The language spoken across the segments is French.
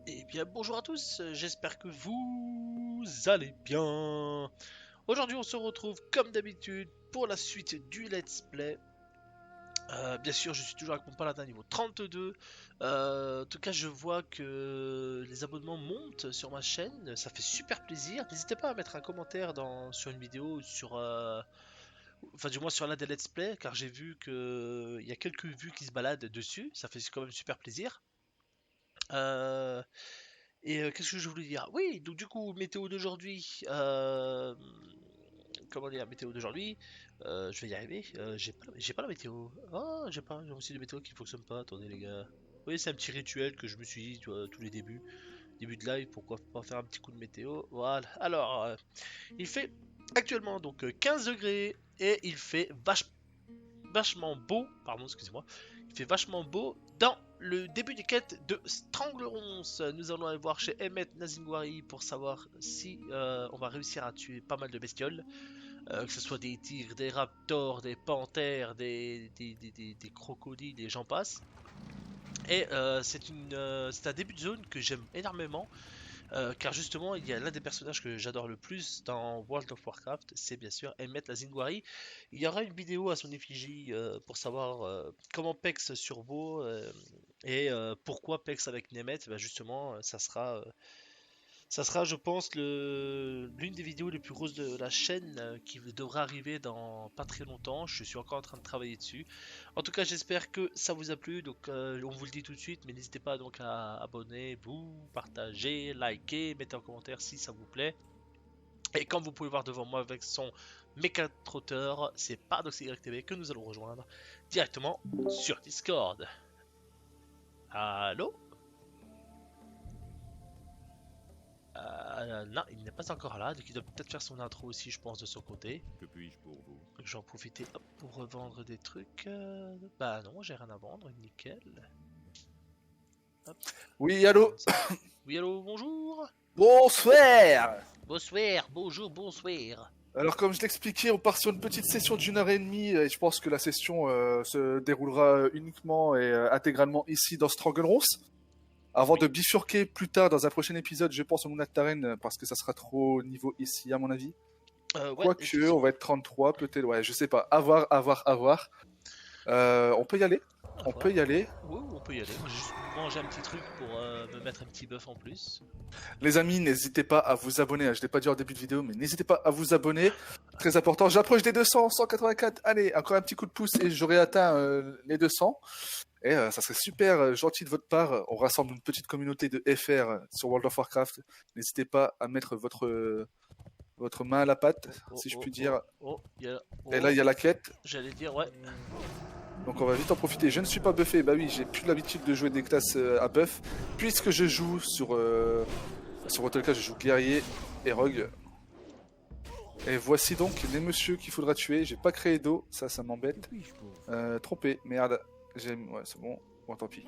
Eh bien bonjour à tous, j'espère que vous allez bien. Aujourd'hui on se retrouve comme d'habitude pour la suite du let's play. Bien sûr je suis toujours avec mon paladin niveau 32. En tout cas je vois que les abonnements montent sur ma chaîne, ça fait super plaisir. N'hésitez pas à mettre un commentaire sur une vidéo, enfin du moins sur l'un des let's play, car j'ai vu que il y a quelques vues qui se baladent dessus, ça fait quand même super plaisir. Euh, qu'est-ce que je voulais dire? Oui, donc du coup, météo d'aujourd'hui. Comment dire, météo d'aujourd'hui? Je vais y arriver. J'ai pas la météo. Oh, j'ai aussi de météo qui fonctionne pas. Attendez, les gars. Oui, c'est un petit rituel que je me suis dit, tu vois, tous les début de live, pourquoi pas faire un petit coup de météo. Voilà. Alors, il fait actuellement donc 15 degrés et il fait vachement beau. Pardon, excusez-moi. Il fait vachement beau dans le début des quêtes de Stranglerons. Nous allons aller voir chez Emmet Nazingwari pour savoir si on va réussir à tuer pas mal de bestioles. Que ce soit des tigres, des raptors, des panthères, des crocodiles et j'en passe. Et c'est un début de zone que j'aime énormément. Car justement, il y a l'un des personnages que j'adore le plus dans World of Warcraft, c'est bien sûr Emmet Nazingwari. Il y aura une vidéo à son effigie pour savoir comment Pex survaut et pourquoi Pex avec Nemeth. Bah justement, ça sera, je pense, l'une des vidéos les plus grosses de la chaîne qui devra arriver dans pas très longtemps. Je suis encore en train de travailler dessus. En tout cas, j'espère que ça vous a plu. Donc, on vous le dit tout de suite, mais n'hésitez pas donc à abonner, vous, partager, liker, mettez en commentaire si ça vous plaît. Et comme vous pouvez voir devant moi avec son méca trotteur, c'est ParadoxYTV que nous allons rejoindre directement sur Discord. Allô? Non, il n'est pas encore là, donc il doit peut-être faire son intro aussi, je pense, de son côté. Que puis-je pour vous? Donc j'en profiter hop, pour revendre des trucs. Bah non, j'ai rien à vendre, nickel. Hop, Oui, allô? oui, allô, bonjour. Bonsoir! Bonsoir, bonjour, bonsoir. Alors, comme je l'expliquais, on part sur une petite session d'1 heure et demie et je pense que la session se déroulera uniquement et intégralement ici dans Stranglerons. Avant Oui. de bifurquer plus tard dans un prochain épisode, je pense au Mounataren parce que ça sera trop niveau ici, à mon avis. Ouais, Quoique, on va être 33, peut-être, ouais, je sais pas. À voir, à voir, à voir. On peut y aller. On peut y aller. Oui, on peut y aller. Moi, j'ai juste mangé un petit truc pour me mettre un petit bœuf en plus. Les amis, n'hésitez pas à vous abonner. Je l'ai pas dit en début de vidéo, mais n'hésitez pas à vous abonner. Très important. J'approche des 200, 184. Allez, encore un petit coup de pouce et j'aurai atteint les 200. Et ça serait super gentil de votre part. On rassemble une petite communauté de FR sur World of Warcraft. N'hésitez pas à mettre votre main à la pâte, si je puis dire. Et là, il y a la quête. J'allais dire, ouais. Donc on va vite en profiter. Je ne suis pas buffé. Bah oui, j'ai plus l'habitude de jouer des classes à buff. Puisque je joue sur Autelka, je joue guerrier et rogue. Et voici donc les messieurs qu'il faudra tuer. J'ai pas créé d'eau, ça m'embête. Trompé, merde. Ouais, c'est bon. Bon, tant pis.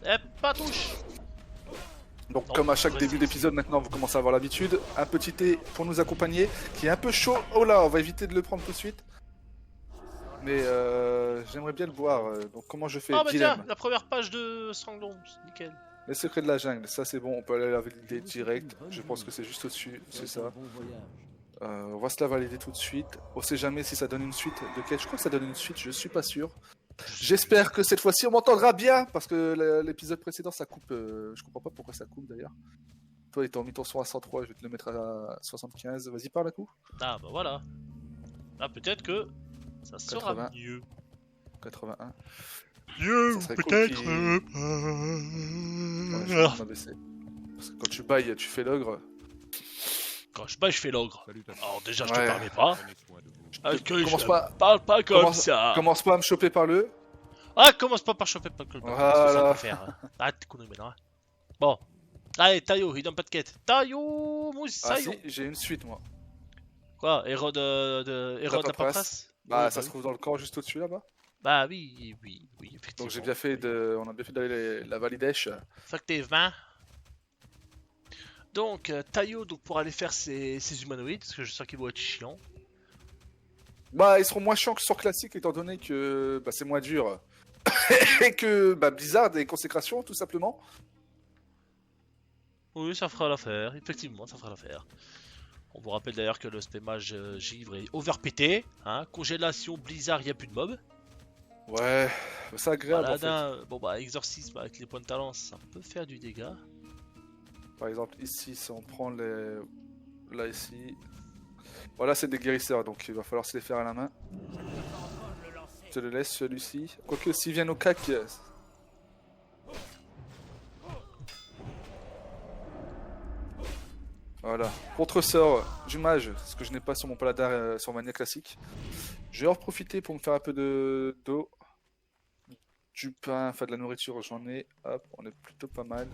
Eh, pas touche. Donc, Non, comme à chaque ouais, début c'est- d'épisode, maintenant vous commencez à avoir l'habitude. Un petit thé pour nous accompagner, qui est un peu chaud. Oh là, on va éviter de le prendre tout de suite. Mais j'aimerais bien le boire. Donc, comment je fais? Ah bah tiens, Dilemme. la première page de Stranglons, nickel. Les secrets de la jungle, ça c'est bon, on peut aller la valider direct. Je pense que c'est juste au-dessus, c'est ça. On va se la valider tout de suite. On sait jamais si ça donne une suite de quête. Je crois que ça donne une suite, je suis pas sûr. J'espère que cette fois-ci on m'entendra bien parce que l'épisode précédent ça coupe. Je comprends pas pourquoi ça coupe d'ailleurs. Toi, étant mis ton son à 103, je vais te le mettre à 75. Vas-y, parle à coup. Ah bah voilà. Ah peut-être que ça sera 80. mieux. 81. Mieux Ça serait cool peut-être qu'il- Ouais, je vais m'abaisser. Parce que quand tu bailles, tu fais l'ogre. Quand je bats, je fais l'ogre. Salutations. Alors déjà, je Ouais. te permets pas. Prenez soin de vous. Ah, que Commence je pas- parle pas comme commence- ça. Commence pas à me choper par le. Ah, commence pas par choper pas que le Voilà. c'est ça qu'on va faire. Hein. Arrête tes conneries maintenant. Hein. Bon. Allez, Tayo, il donne pas de quête. Tayo, Ah Moussaillon. si, j'ai une suite moi. Quoi, héros de héros de la paperasse. paperasse. Bah, Ouais, ça se oui. trouve dans le camp juste au-dessus là-bas. Bah oui, oui, oui, effectivement. Donc j'ai bien fait on a bien fait d'aller la validèche. Effectivement. Donc, Tayo, donc, pour aller faire ses humanoïdes, parce que je sens qu'ils vont être chiants. Bah, ils seront moins chiants que sur classique étant donné que bah, c'est moins dur. et que Blizzard ait consécration, tout simplement. Oui, ça fera l'affaire. Effectivement, ça fera l'affaire. On vous rappelle d'ailleurs que le spémage givre est overpété. Hein, congélation, blizzard, il n'y a plus de mobs. Ouais, c'est agréable en fait. Paladin, bon bah, exorcisme avec les points de talent, ça peut faire du dégât. Par exemple, ici, si on prend les. Là, ici. Voilà, c'est des guérisseurs, donc il va falloir se les faire à la main. Je te le laisse celui-ci. Quoique, s'il vient au cac. Voilà. Contre-sort du mage, ce que je n'ai pas sur mon paladin sur Mania classique. Je vais en profiter pour me faire un peu d'eau. Du pain, enfin de la nourriture, j'en ai. Hop, on est plutôt pas mal.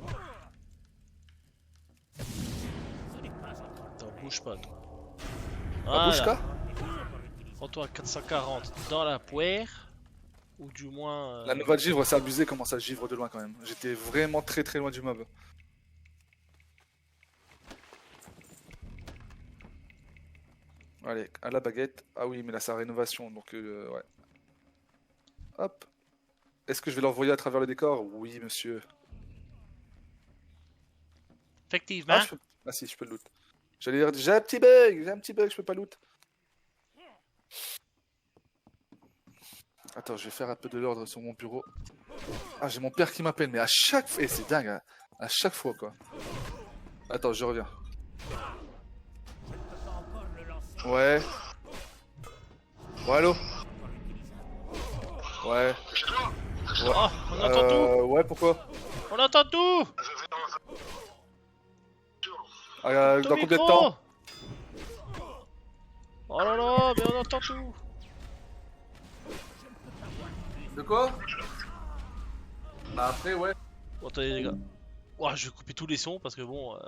Attends, bouge pas toi. Ah, Bouchka? Prends-toi à 440 dans la poire. Ou du moins. La nouvelle givre, c'est abusé comment ça givre de loin quand même. J'étais vraiment très très loin du mob. Allez, à la baguette. Ah oui, mais là, c'est la rénovation, donc ouais. Hop. Est-ce que je vais l'envoyer à travers le décor? Oui, monsieur. Effectivement. Ah si, je peux le loot. J'allais dire, j'ai un petit bug, je peux pas loot. Attends, je vais faire un peu de l'ordre sur mon bureau. Ah, j'ai mon père qui m'appelle, mais à chaque fois... c'est dingue, hein. À chaque fois, quoi. Attends, je reviens. Ouais. Ouais, allô? Ouais. Oh, on entend tout. Ouais, pourquoi? On entend tout. Dans Ton combien de micro. temps? Oh là là, mais on entend tout. De quoi? Bah après, ouais. Bon, attendez les gars. Ouah, je vais couper tous les sons parce que bon...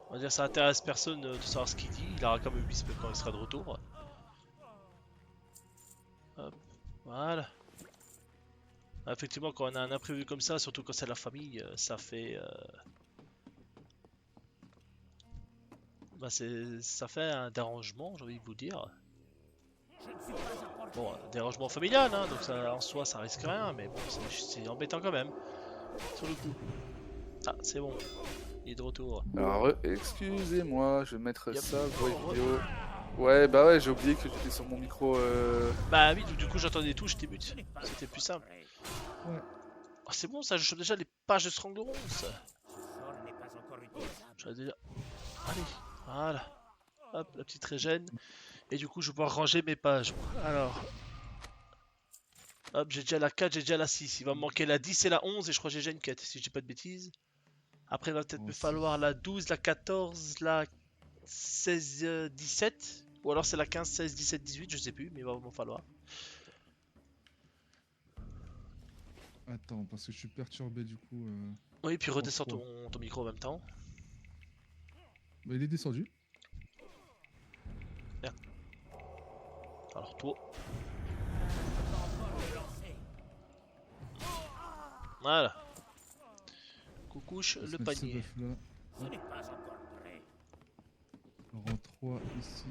on va dire ça intéresse personne de savoir ce qu'il dit. Il aura quand même 8 quand il sera de retour. Hop, voilà. Ah, effectivement, quand on a un imprévu comme ça, surtout quand c'est la famille, ça fait... bah ça fait un dérangement, j'ai envie de vous dire. Bon, un dérangement familial, hein, donc ça, en soi ça risque rien, mais bon, c'est embêtant quand même, sur le coup. Ah, c'est bon, il est de retour. Alors, excusez-moi, je vais mettre Yep. ça, voix vidéo. Ouais, bah ouais, j'ai oublié que j'étais sur mon micro. Bah oui, du coup j'entendais tout, j'étais mute. C'était plus simple. Ouais. Oh, c'est bon, ça, je chope déjà les pages de Stranglerons. J'aurais déjà... Allez, voilà. Hop, la petite régène. Et du coup, je vais pouvoir ranger mes pages. Alors... Hop, j'ai déjà la 4, j'ai déjà la 6. Il va me manquer la 10 et la 11 et je crois que j'ai déjà une quête, si je dis pas de bêtises. Après, il va peut-être me falloir la 12, la 14, la 16, 17. Ou alors c'est la 15, 16, 17, 18, je sais plus, mais il va m'en falloir. Attends, parce que je suis perturbé du coup. Oui, puis redescends trop. ton micro en même temps. Bah, il est descendu. Alors toi. Voilà. Coucouche le panier. Là. Rang 3 ici.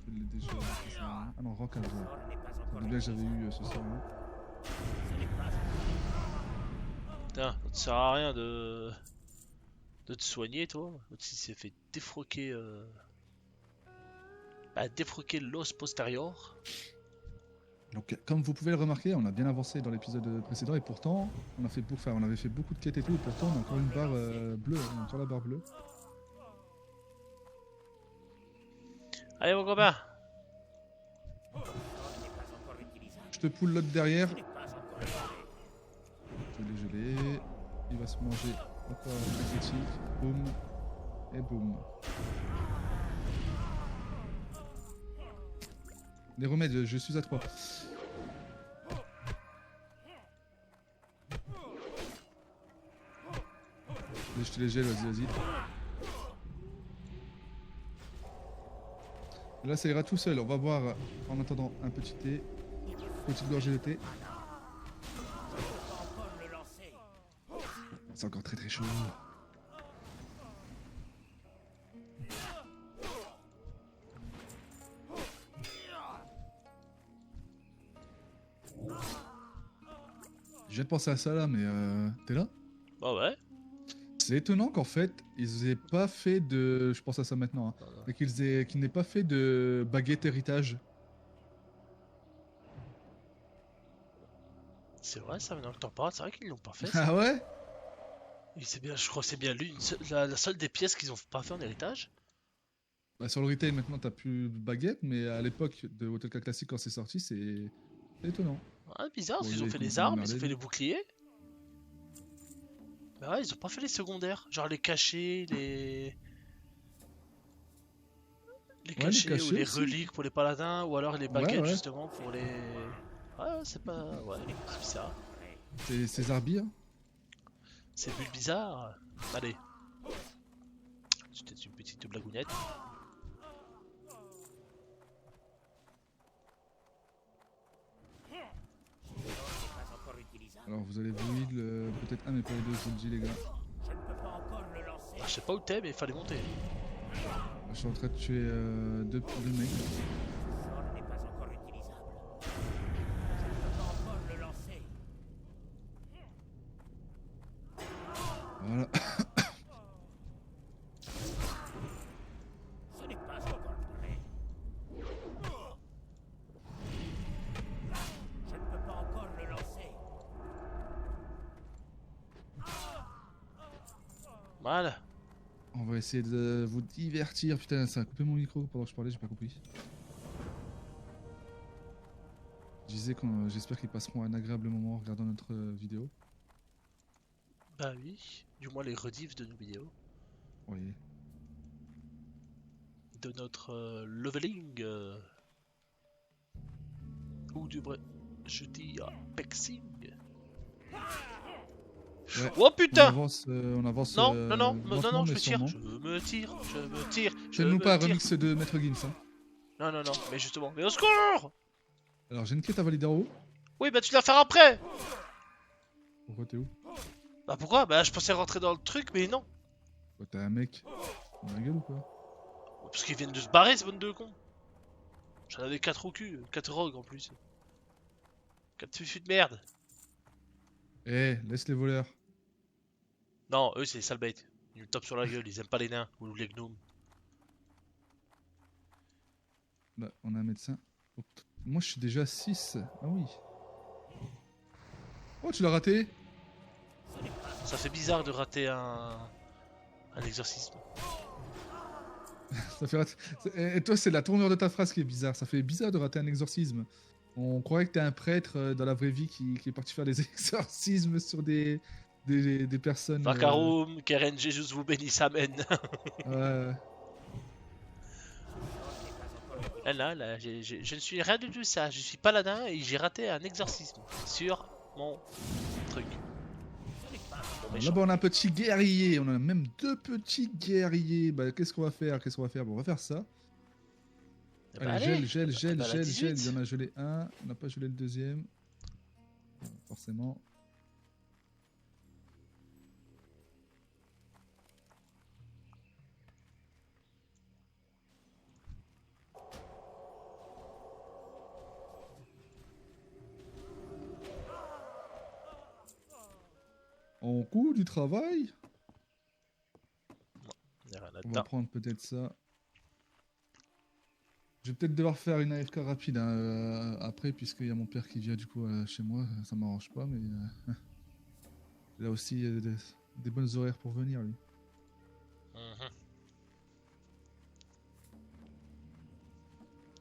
Je l'ai déjà. Ah non, rang 4. Le gars que j'avais eu ce soir. Putain, ça te sert à rien de te soigner, toi. L'autre, il s'est fait défroquer. Bah, défroquer l'os postérieur. Donc, comme vous pouvez le remarquer, on a bien avancé dans l'épisode précédent et pourtant, on avait fait beaucoup de quêtes et tout, et pourtant on a encore une barre bleue, on a encore la barre bleue. Allez, mon copain. Je te poule l'autre derrière. Je l'ai. Il va se manger encore un petit. Boum. Et boum. Les remèdes, je suis à 3. Je te les gèle, vas-y. Là, ça ira tout seul. On va boire en attendant un petit thé. Petite gorgée de thé. C'est encore très très chaud. Je viens de penser à ça là, mais t'es là? Bah ouais. C'est étonnant qu'en fait, ils aient pas fait de. Je pense à ça maintenant, hein. Mais qu'ils n'aient pas fait de baguette héritage. C'est vrai ça, maintenant que t'en parles, c'est vrai qu'ils l'ont pas fait ça. Ah ouais? Et c'est bien, je crois que c'est bien la seule des pièces qu'ils ont pas fait en héritage. Bah, sur le retail maintenant t'as plus de baguette, mais à l'époque de Hotelka Classic quand c'est sorti, c'est étonnant. Ah, bizarre, parce Bon, qu'ils ont ils fait ont les armes, ils emmerdé, ont fait lui. les boucliers. Bah ouais, ils ont pas fait les secondaires. Genre les cachets, les Ouais, les cachets ou cachets les aussi. reliques pour les paladins, ou alors les Ouais, baguettes ouais. justement pour les. Ouais, c'est pas. Ouais, c'est bizarre. C'est César Beer. C'est bulle bizarre. Allez. C'était une petite blagounette. Alors vous allez vous heal peut-être un mais pas les deux, je vous le dis les gars. Ah, je sais pas où t'es, mais il fallait monter. Je suis en train de tuer deux mecs. Voilà. Voilà. On va essayer de vous divertir. Putain, ça a coupé mon micro pendant que je parlais, j'ai pas compris. Je disais que j'espère qu'ils passeront un agréable moment en regardant notre vidéo. Bah oui. Du moins les rediffs de nos vidéos. Oui. De notre leveling. Ou du vrai. Je dis pexing. Ouais. Oh putain! On avance Non, non, non, lentement, non, je mais me tire, sûrement. je me tire, je me tire, je Fais-nous me pas un tire. remix de Maître Gims. Hein. Non, non, non, mais justement, mais au secours! Alors j'ai une quête à valider en haut. Oui, bah tu la faire après! Pourquoi t'es où? Bah pourquoi? Bah je pensais rentrer dans le truc, mais non. Bah, t'es un mec. On rigole ou quoi? Parce qu'ils viennent de se barrer, ce bande de cons. J'en avais 4 au cul, 4 rogues en plus. 4 fufus de merde. Eh, laisse les voleurs. Non, eux c'est les sales bêtes. Ils nous tapent sur la gueule, ils aiment pas les nains ou les gnomes. Là, on a un médecin. Oh, moi je suis déjà à 6. Ah oui. Oh, tu l'as raté? Ça fait bizarre de rater un exorcisme. Ça fait Et toi, c'est la tournure de ta phrase qui est bizarre. Ça fait bizarre de rater un exorcisme. On croirait que t'es un prêtre dans la vraie vie qui est parti faire des exorcismes sur des personnes. Vacarum, Keren Jesus vous bénisse, amen. Ouais. Là, je ne suis rien de tout ça. Je suis paladin et j'ai raté un exorcisme sur mon truc. Mon Là, méchant. bah, on a un petit guerrier. On a même deux petits guerriers. Bah, qu'est-ce qu'on va faire? Bon, on va faire ça. Eh ben, Allez, gel. t'es pas à la 18. Il y en a gelé un. On n'a pas gelé le deuxième. Forcément. En cours du travail. Il y a rien On va là-dedans. prendre peut-être ça. Je vais peut-être devoir faire une AFK rapide hein, après, puisqu'il y a mon père qui vient du coup chez moi. Ça m'arrange pas, mais il a aussi des bonnes horaires pour venir, lui. Mhm.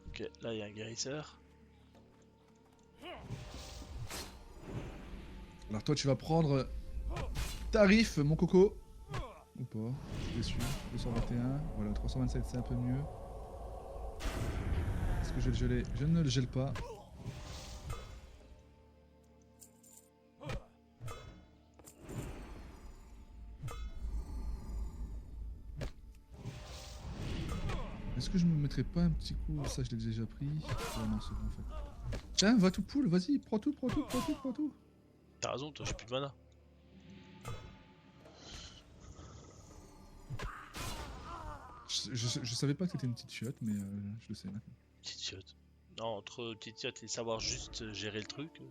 Ok, là il y a un guérisseur. Alors toi, tu vas prendre tarif, mon coco. Ou pas, je suis déçu. 221, voilà, 327, c'est un peu mieux. Est-ce que je vais le geler? Je ne le gèle pas. Est-ce que je me mettrais pas un petit coup? Ça, je l'ai déjà pris. Ouais, non, c'est bon en fait. Tiens, va tout poule, vas-y, prends tout. T'as raison, toi j'ai plus de mana. Je savais pas que c'était une petite chiotte, mais je le sais maintenant. Petite chiotte. Non, entre petite chiotte et savoir juste gérer le truc.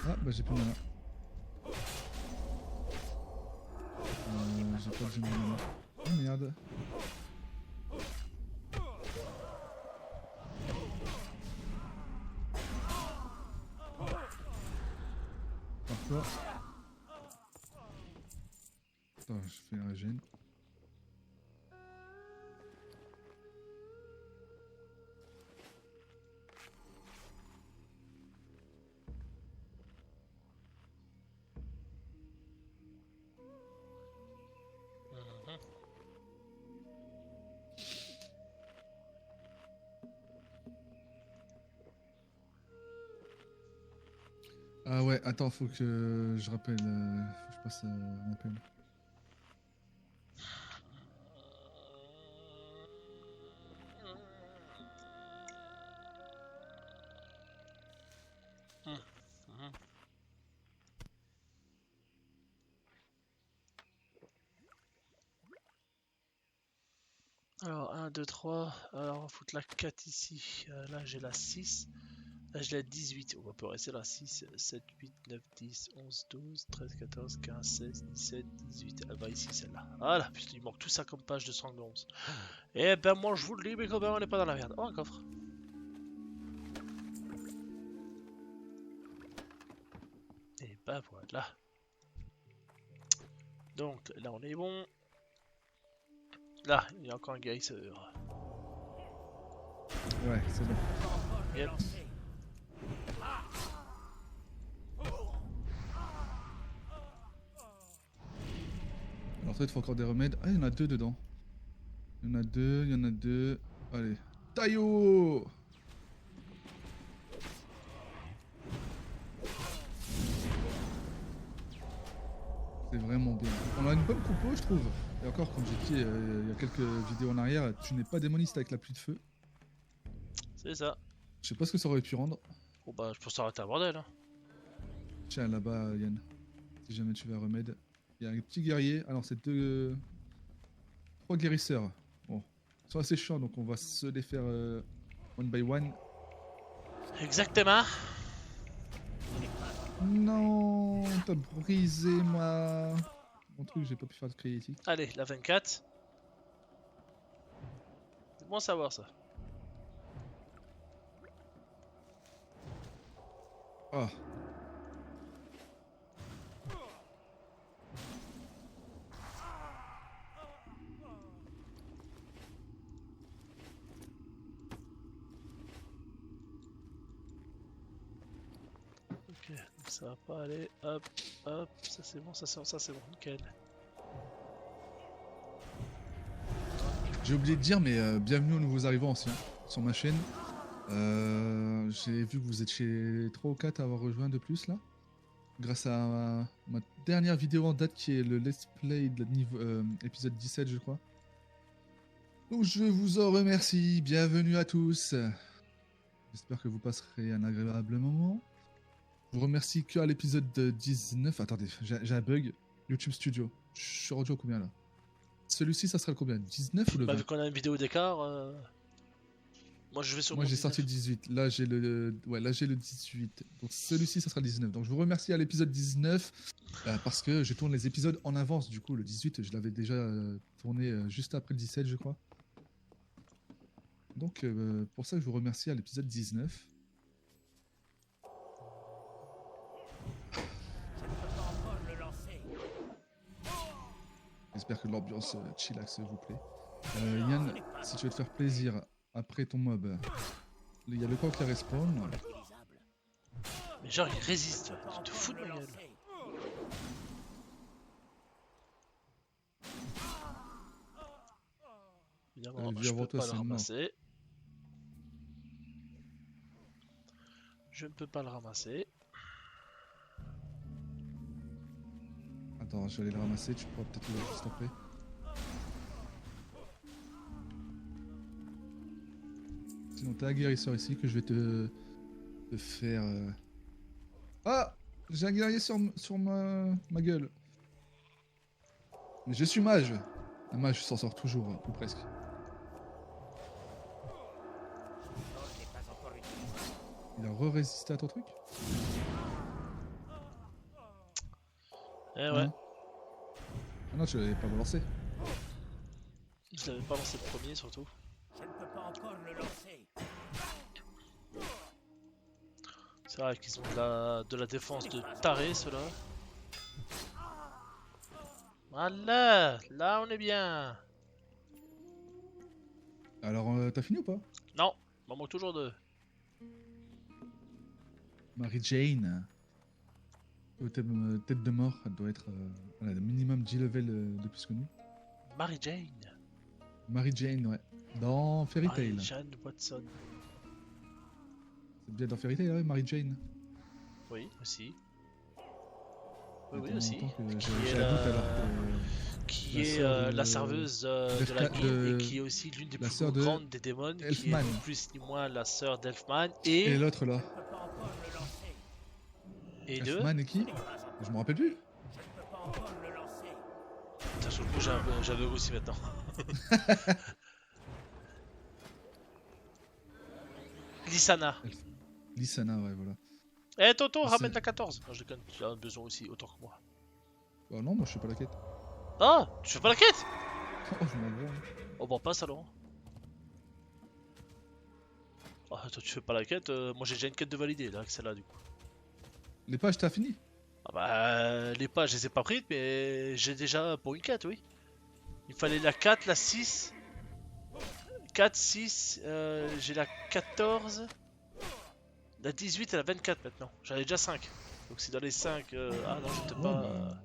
Ah bah j'ai plus de mana. J'ai pas de gemme de mana. Oh merde. Parfois. Attends, je fais un régène. Ah ouais, attends, faut que je rappelle. Faut que je passe un appel. Alors 1, 2, 3. Alors on va foutre la 4 ici. Là j'ai la 6. Là j'ai la 18. On peut rester la 6, 7, 8, 9, 10, 11, 12, 13, 14, 15, 16, 17, 18. Elle va ici celle-là. Voilà, putain, il manque tout ça comme page de 111. Eh ben moi je vous le dis, mes copains, on n'est pas dans la merde. Oh, un coffre. Et ben voilà. Donc là on est bon. Là, il y a encore un guérisseur. Ouais, c'est bon. Yep. Alors toi, il te faut encore des remèdes. Ah, il y en a 2 dedans. Il y en a 2, il y en a 2. Allez. Taillot! C'est vraiment bien. On a une bonne compo, je trouve. Et encore, comme j'ai dit il y a quelques vidéos en arrière, tu n'es pas démoniste avec la pluie de feu. C'est ça. Je sais pas ce que ça aurait pu rendre. Bon bah je peux s'arrêter un bordel. Hein. Tiens, là-bas, Yann. Si jamais tu veux un remède. Il y a un petit guerrier. Alors, c'est 3 guérisseurs. Bon. Ils sont assez chiants, donc on va se les faire one by one. Exactement. Non, t'as brisé mon truc, j'ai pas pu faire de critique. Allez, la 24. C'est bon à savoir ça. Ah. Ok, donc ça va pas aller. Hop, hop, ça c'est bon, ça c'est bon, nickel. J'ai oublié de dire, mais bienvenue aux nouveaux arrivants aussi sur ma chaîne. J'ai vu que vous êtes chez 3 ou 4 à avoir rejoint de plus là. Grâce à ma dernière vidéo en date qui est le let's play de niveau, épisode 17 je crois. Donc je vous en remercie, bienvenue à tous. J'espère que vous passerez un agréable moment. Je vous remercie qu'à l'épisode 19. Attendez, j'ai un bug. YouTube Studio. Je suis rendu au combien là? Celui-ci, ça sera le combien? 19 ou le 20? Bah, vu qu'on a une vidéo d'écart, moi je vais sur Moi mon j'ai 19. sorti le 18. Là j'ai le 18. Donc celui-ci, ça sera le 19. Donc je vous remercie à l'épisode 19 parce que je tourne les épisodes en avance. Du coup, le 18, je l'avais déjà tourné juste après le 17, je crois. Donc pour ça, je vous remercie à l'épisode 19. J'espère que l'ambiance chillax vous plaît. Yann, si tu veux te faire plaisir après ton mob, il y a le camp qui respawn. Mais genre il résiste, tu te fous de ma gueule. Évidemment, je peux pas le ramasser. Je ne peux pas le ramasser. Attends, je vais aller le ramasser, tu pourras peut-être le voir juste après. Sinon, t'as un guérisseur ici que je vais te faire... Ah! J'ai un guerrier sur ma gueule. Mais je suis mage. Un mage s'en sort toujours, ou presque. Il a re-résisté à ton truc? Eh ouais, Hein Ah non, tu l'avais pas balancé. je l'avais pas lancé le premier surtout. Je ne peux pas encore le lancer. C'est vrai qu'ils ont de la défense de taré ceux-là. Voilà, là on est bien. Alors, t'as fini ou pas? Non, il m'en manque toujours deux. Mary Jane. Tête de mort, elle doit être elle a le minimum 10 levels de plus que nous. Mary Jane. Mary Jane, ouais. Dans Fairy Tail. Mary Jane Watson. C'est bien dans Fairy Tail, ouais, Mary Jane. Oui, aussi. Ça Oui, fait oui, aussi. longtemps que Qui j'ai est la doute la- alors que Qui la est sœur de- la serveuse de la d'Elfman- nuit et de- qui est aussi l'une des la plus sœur de grandes des démons, qui est Elfman. ni plus ni moins la sœur d'Elfman Et et l'autre là. Je ne peux pas encore le lancer. deux. Elfman et qui? Je me rappelle plus. Je ne peux pas encore le lancer. Putain, sur le coup, j'avais aussi maintenant. Lissana. Lissana, ouais, voilà. Eh Toto, Lissana. ramène la 14. Non, je déconne, tu as besoin aussi, autant que moi. Bah non, moi je fais pas la quête. Ah, tu fais pas la quête? Oh, je m'en vais. Oh bon, passe alors. Ah, toi tu fais pas la quête, moi j'ai déjà une quête de valider là, que celle-là du coup. Les pages, t'as fini? Ah bah, les pages je les ai pas prises, mais j'ai déjà pour une quête, oui. Il fallait la 4, la 6. 4, 6, j'ai la 14. La 18 et la 24 maintenant. J'en ai déjà 5. Donc c'est dans les 5. Ah non, j'ai peut-être Ouais, pas. bah.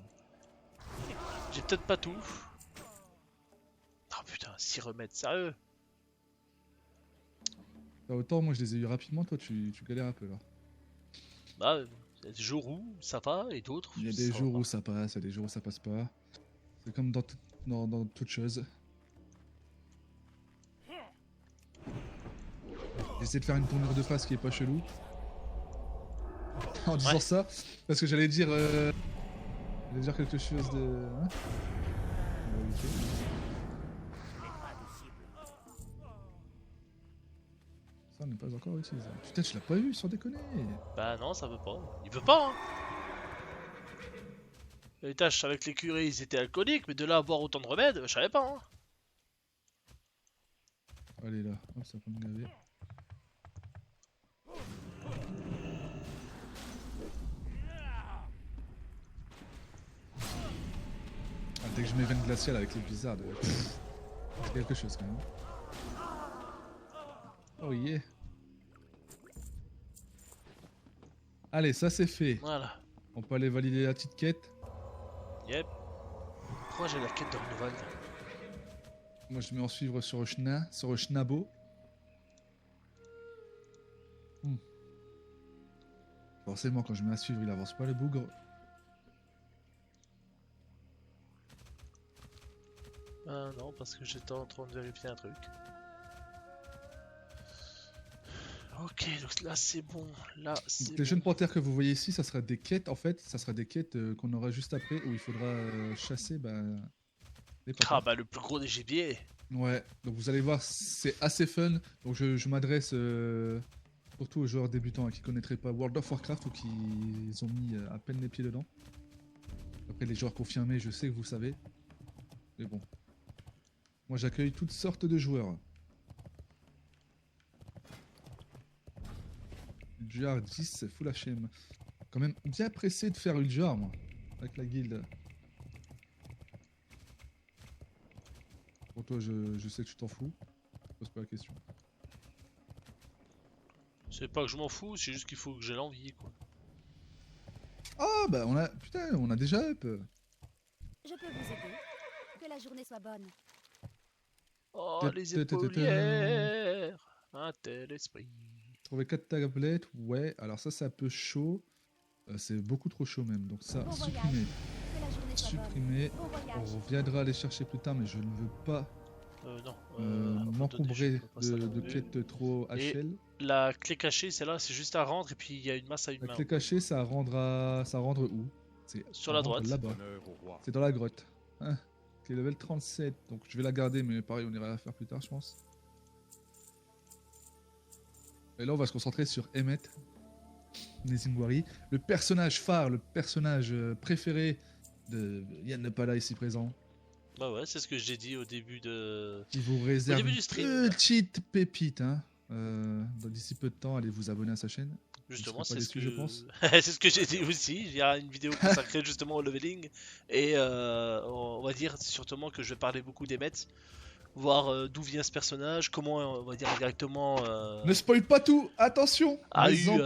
J'ai peut-être pas tout. Oh putain, 6 remèdes, sérieux? Bah, autant moi je les ai eu rapidement, toi tu galères un peu là. Bah, il y a des jours où ça va et d'autres. Il y a ça des va jours pas. où ça passe, il y a des jours où ça passe pas. C'est comme dans toute chose. J'essaie de faire une tournure de face qui est pas chelou. En disant Ouais. ça, parce que j'allais dire quelque chose de. Hein, on va éviter. Ça on n'est pas encore utilisé. Putain, tu l'as pas eu, sans déconner. Bah non, ça veut pas. Il veut pas, hein. Les tâches avec les curés, ils étaient alcooliques, mais de là à boire autant de remèdes, je savais pas, hein. Allez là, hop, ça peut me gaver. Ah, dès que je mets veine glaciale avec les blizzards, c'est quelque chose quand même. Oh yeah. Allez, ça c'est fait. Voilà. On peut aller valider la petite quête. Yep. Pourquoi j'ai la quête de renouvel? Moi je mets en suivre sur le Schnabo. Forcément quand je mets à suivre il avance pas le bougre. Ah non, parce que j'étais en train de vérifier un truc. Ok, donc là c'est bon. Là c'est Les bon. jeunes panthères que vous voyez ici, ça sera des quêtes en fait, ça sera des quêtes qu'on aura juste après où il faudra chasser les panthères. Ah bah le plus gros des gibiers. Ouais, donc vous allez voir, c'est assez fun. Donc je m'adresse surtout aux joueurs débutants qui connaîtraient pas World of Warcraft ou qui ont mis à peine les pieds dedans. Après les joueurs confirmés, je sais que vous savez. Mais bon. Moi j'accueille toutes sortes de joueurs. Uljar 10, full HM. Quand même bien pressé de faire Uljar moi, avec la guilde. Pour toi je sais que tu t'en fous. Je pose pas la question. C'est pas que je m'en fous, c'est juste qu'il faut que j'ai l'envie quoi. Ah bah on a. Putain, on a déjà up. Je peux vous aider. Que la journée soit bonne. Oh les épaulières. Un tel esprit. Trouver 4 tablettes, ouais. Alors ça c'est un peu chaud. C'est beaucoup trop chaud même. Donc ça, Bon supprimer. Que la journée soit bonne. Supprimer. Bon On voyage. reviendra les chercher plus tard, mais je ne veux pas Non. m'encombrer pas ça non de plus. quêtes trop Et- HL. La clé cachée, celle-là, c'est juste à rendre et puis il y a une masse à une La main. clé cachée, ça rendre où? C'est Sur la à rendre droite. Là-bas. Honneur au roi. C'est dans la grotte. Hein, qui est level 37. Donc je vais la garder, mais pareil, on ira la faire plus tard, je pense. Et là, on va se concentrer sur Emmet Nezingwari, le personnage phare, le personnage préféré de Yann n'est pas là ici présent, Bah ouais, c'est ce que j'ai dit au début de... qui vous réserve début une du stream. petite pépite. Hein. D'ici peu de temps, allez vous abonner à sa chaîne. Justement, serais pas c'est ce déçu, que je pense. c'est ce que j'ai dit aussi. Il y a une vidéo consacrée justement au leveling et on va dire sûrement que je vais parler beaucoup d'Emmet, voir d'où vient ce personnage, comment on va dire directement Ne spoil pas tout, attention. a Laisse-en eu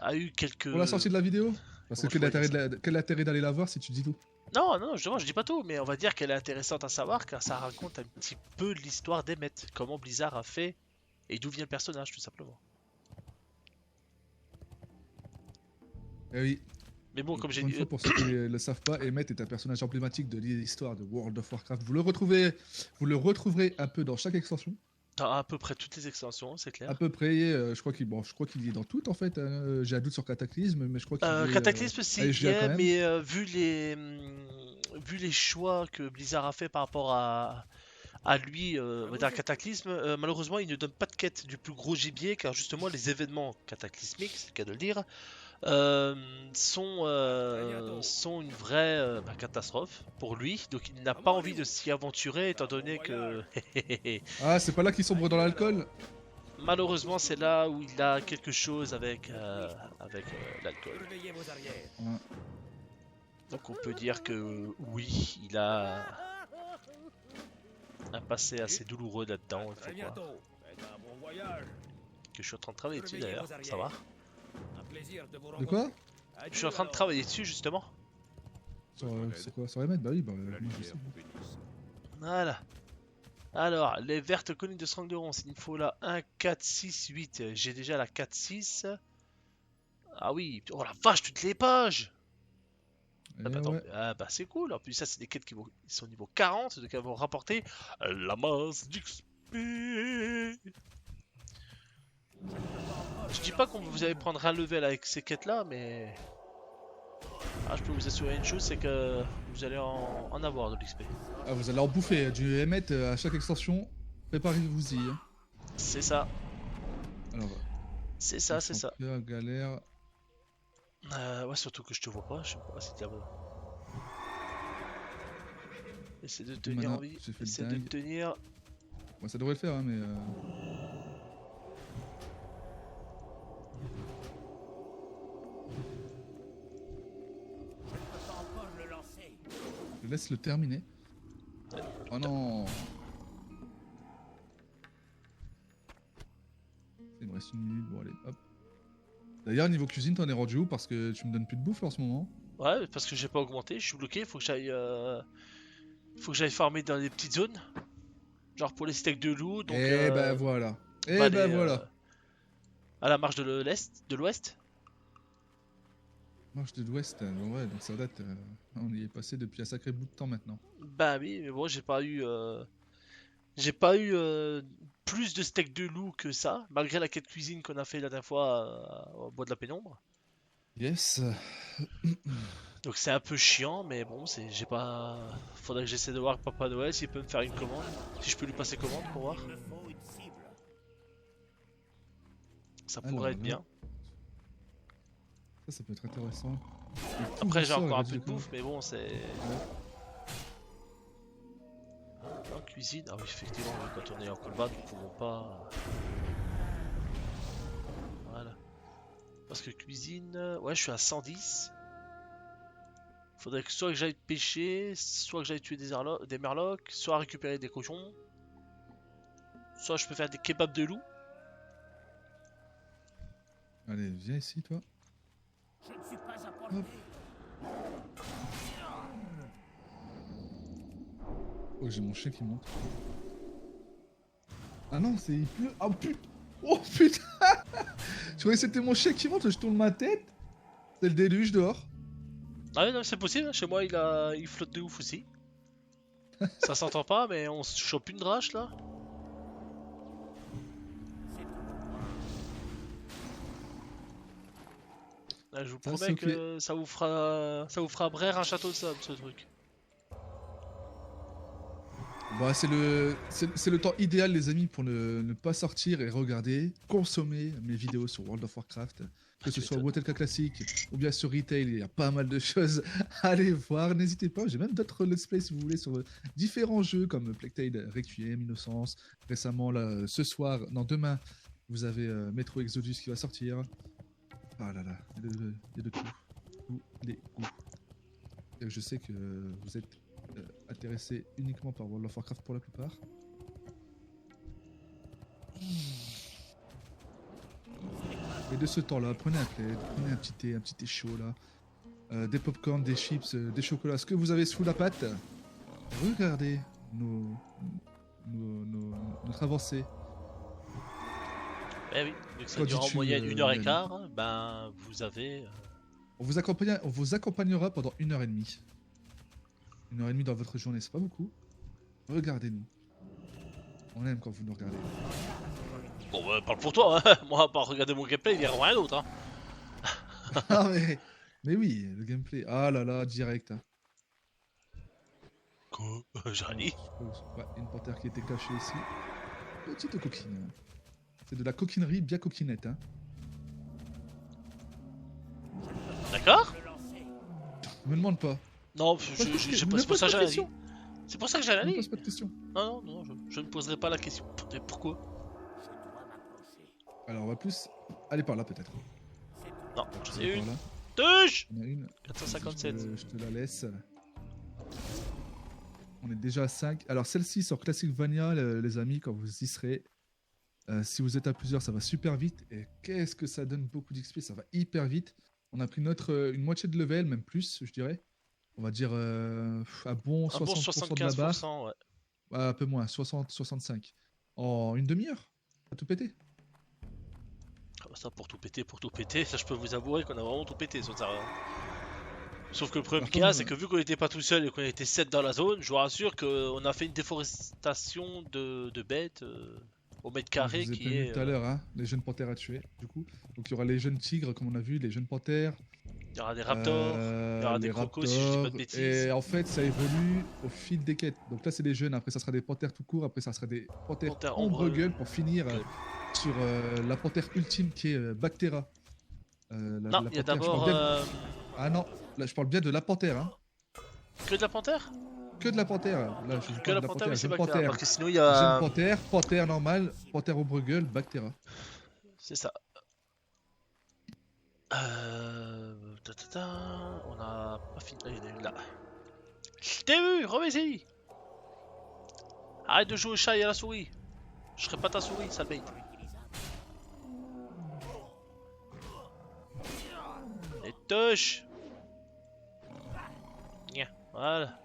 a eu quelques pour la sortie de la vidéo. Parce que Comment je pourrais dire quel intérêt d'aller la voir si tu dis tout? Non, non, justement, je dis pas tout, mais on va dire qu'elle est intéressante à savoir car ça raconte un petit peu l'histoire d'Emmet, comment Blizzard a fait et d'où vient le personnage tout simplement. Eh oui. Mais bon, comme j'ai Encore une dit, fois, pour ceux qui ne le savent pas, Emmet est un personnage emblématique de l'histoire de World of Warcraft. Vous le retrouverez un peu dans chaque extension. dans à peu près toutes les extensions, c'est clair. À peu près, je crois qu'il y est dans toutes en fait. Hein. J'ai un doute sur Cataclysme, mais je crois qu'il est. Cataclysme aussi, allez, je l'ai quand même. mais vu les choix que Blizzard a fait par rapport à lui, on va dire Cataclysme, malheureusement il ne donne pas de quête du plus gros gibier car justement les événements cataclysmiques, c'est le cas de le dire, sont une vraie catastrophe pour lui, donc il n'a pas envie de s'y aventurer étant donné que Ah, c'est pas là qu'il sombre dans l'alcool? malheureusement c'est là où il a quelque chose avec, l'alcool. Surveillez vos arrières. Ouais. Donc on peut dire que oui, il a un passé assez douloureux là-dedans, il Très faut croire. bientôt. Faites un bon voyage. Que je suis en train de travailler dessus Surveillez d'ailleurs, vos ça va. arrières. Un plaisir de vous De rencontrer. quoi? Je suis en train de travailler dessus justement. Sur quoi? Sur Emmet? Bah oui, bah moi je sais. Voilà. Alors, les vertes collines de Strangleron, il me faut la 1, 4, 6, 8. J'ai déjà la 4, 6. Ah oui, oh la vache, toutes les pages! Ah bah, Eh attends, ouais. ah bah c'est cool, en plus ça c'est des quêtes qui sont au niveau 40, donc elles vont rapporter la masse d'XP. Je dis pas qu'on vous allez prendre un level avec ces quêtes là, mais je peux vous assurer une chose, c'est que vous allez en avoir de l'XP. Ah, vous allez en bouffer du Emmet à chaque extension. Préparez-vous-y. Hein. C'est ça, Alors, c'est ça, c'est ça. Galère. Ouais, surtout que je te vois pas, je sais pas si t'es bon. Essaie de tenir Mana, en vie, j'ai fait le essaie de dingue. tenir. Bon, ça devrait le faire, hein, mais. Je ne peux pas encore le lancer. Je laisse le terminer. Oh non! Il me reste une minute, bon allez, hop. D'ailleurs, niveau cuisine, t'en es rendu où? Parce que tu me donnes plus de bouffe là, en ce moment. Ouais, parce que j'ai pas augmenté, je suis bloqué, faut que j'aille farmer dans les petites zones. Genre pour les steaks de loup, donc Et ben voilà. Et bah, ben aller, voilà. à la marche de l'ouest. Marche de l'Ouest, ouais, donc ça date. On y est passé depuis un sacré bout de temps maintenant. Bah oui, mais bon, j'ai pas eu plus de steaks de loup que ça, malgré la quête cuisine qu'on a fait la dernière fois au bois de la pénombre. Yes. Donc c'est un peu chiant, mais bon, j'ai pas. Faudrait que j'essaie de voir Papa Noël s'il peut me faire une commande, si je peux lui passer commande pour voir. Il me faut une cible. Ça Alors, pourrait être là. bien. Ça peut être intéressant. Après j'ai encore un peu de bouffe, mais bon, c'est. En cuisine, ah oui, effectivement, oui, quand on est en combat, nous pouvons pas. Voilà. Parce que cuisine, ouais, je suis à 110. Faudrait que soit que j'aille pêcher, soit que j'aille tuer des merlocs, soit récupérer des cochons, soit je peux faire des kebabs de loup. Allez, viens ici, toi. Je ne suis pas à portée. Oh, j'ai mon chien qui monte. Ah non, c'est il pleut. Oh putain. Oh putain. Je croyais que c'était mon chien qui monte, je tourne ma tête. C'est le déluge dehors. Ah oui, non, c'est possible, chez moi il flotte de ouf aussi. Ça s'entend pas, mais on se chope une drache là. Ah, je vous Ça, promets c'est ok. que ça vous fera brère un château de sable ce truc. Bah, c'est le temps idéal, les amis, pour ne pas sortir et regarder, consommer mes vidéos sur World of Warcraft, que ce tu soit m'étonnes. Wotelka classique ou bien sur Retail, il y a pas mal de choses à aller voir. N'hésitez pas, j'ai même d'autres let's play si vous voulez sur différents jeux comme Plague Tale Requiem, Innocence. Récemment, là, ce soir, non, demain, vous avez Metro Exodus qui va sortir. Ah là là, il y a de tout. Tous les goûts. Et je sais que vous êtes intéressé uniquement par World of Warcraft pour la plupart. Et de ce temps-là, prenez un plaid, prenez un petit thé chaud là, des popcorn, des chips, des chocolats, ce que vous avez sous la patte. Regardez notre avancée. Eh oui, vu que ça Qu'en dure en dis-tu, moyenne 1h15, Yann ben vous avez. On vous accompagnera pendant 1h30. 1h30 dans votre journée, c'est pas beaucoup. Regardez-nous. On aime quand vous nous regardez. Bon, bah, parle pour toi, hein. Moi, à part regarder mon gameplay, il n'y a rien d'autre. Hein. Ah mais oui, le gameplay. Ah là là, direct. Hein. Quoi Jali Ouais, une panthère qui était cachée ici. Petite coquine. C'est de la coquinerie bien coquinette. Hein. D'accord Me demande pas. Non, Me c'est pose pour ça pas que de j'allais question. aller. C'est pour ça que j'allais Me aller. pose pas de questions. Non, je ne poserai pas la question. Et pourquoi Alors on va plus aller par là peut-être. Non, j'en Aller ai par une. là. Touche On a une. 457. Je te la laisse. On est déjà à 5. Alors celle-ci sur Classic Vania, les amis, quand vous y serez. Si vous êtes à plusieurs, ça va super vite. Et qu'est-ce que ça donne beaucoup d'XP, ça va hyper vite. On a pris une moitié de level, même plus, je dirais. On va dire à bon Un bon 60% de la barre. 75%, ouais. Un peu moins, 60-65. En une demi-heure. À tout péter. Ah bah ça, pour tout péter, ça je peux vous avouer qu'on a vraiment tout pété sur ça. Hein. Sauf que le problème Par qu'il y a, contre, c'est que vu qu'on était pas tout seul et qu'on était 7 dans la zone, je vous rassure qu'on a fait une déforestation de bêtes au mètre carré je vous ai qui prévenu est. tout à l'heure, hein, les jeunes panthères à tuer, du coup. Donc il y aura les jeunes tigres, comme on a vu, les jeunes panthères. Il y aura des raptors, il y aura des les crocos si je dis pas de raptors, bêtises. Et en fait, ça évolue au fil des quêtes. Donc là, c'est des jeunes, après ça sera des panthères tout court, après ça sera des panthères Panthères ombre-gueule pour finir gueule. sur la panthère ultime qui est Bactera. Non, il y a panthère, je d'abord parle bien Ah non, là je parle bien de la panthère. Hein. que de la panthère. Que de la panthère. Là, je Que parle la de la panthère, oui, c'est jeune Bactera. panthère. Parce que sinon il y Jeune a. panthère, panthère normale, panthère ombre-gueule, Bactera. C'est ça. On a pas fini. Il y en a une là. Je t'ai vu, remets-y. Arrête de jouer au chat et à la souris. Je serai pas ta souris, sale bête. Les touches. Nya, voilà.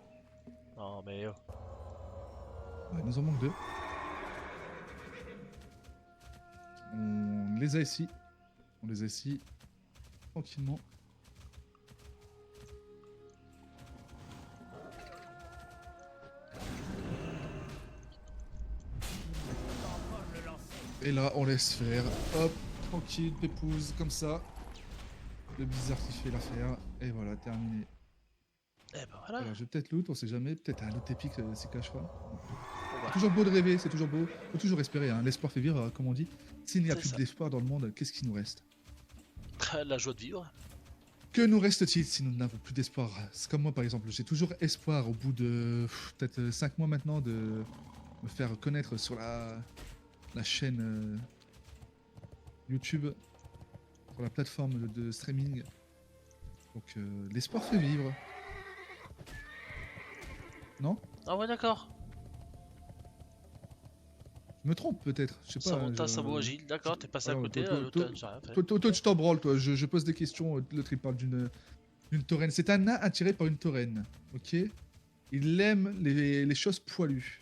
Non mais oh. Ouais, il nous en manque 2. On les a ici. On les a ici. Tranquillement. Et là, on laisse faire. Hop, tranquille, pépouze, comme ça. Le bizarre qui fait l'affaire. Et voilà, terminé. Eh ben voilà. Alors, je vais peut-être loot, on sait jamais. Peut-être un loot épique s'y cachera. Bon, bah, C'est toujours beau de rêver, c'est toujours beau. Faut toujours espérer, hein. L'espoir fait vivre, comme on dit. S'il n'y a C'est plus ça. d'espoir dans le monde, qu'est-ce qui nous reste? la joie de vivre. Que nous reste-t-il si nous n'avons plus d'espoir? C'est comme moi par exemple, j'ai toujours espoir au bout de peut-être 5 mois maintenant de me faire connaître sur la chaîne YouTube, sur la plateforme de streaming. Donc l'espoir fait vivre. Non? Ah ouais d'accord. Je me trompe peut-être, je sais pas. Samantha, je- Sabo, Agile, d'accord, t'es passé à Alors, côté, toi, l'automne, j'ai rien fait. Toi, tu t'en branles, toi. Je pose des questions. L'autre, il parle d'une taureine. C'est un nain attiré par une taureine. Ok. Il aime les choses poilues.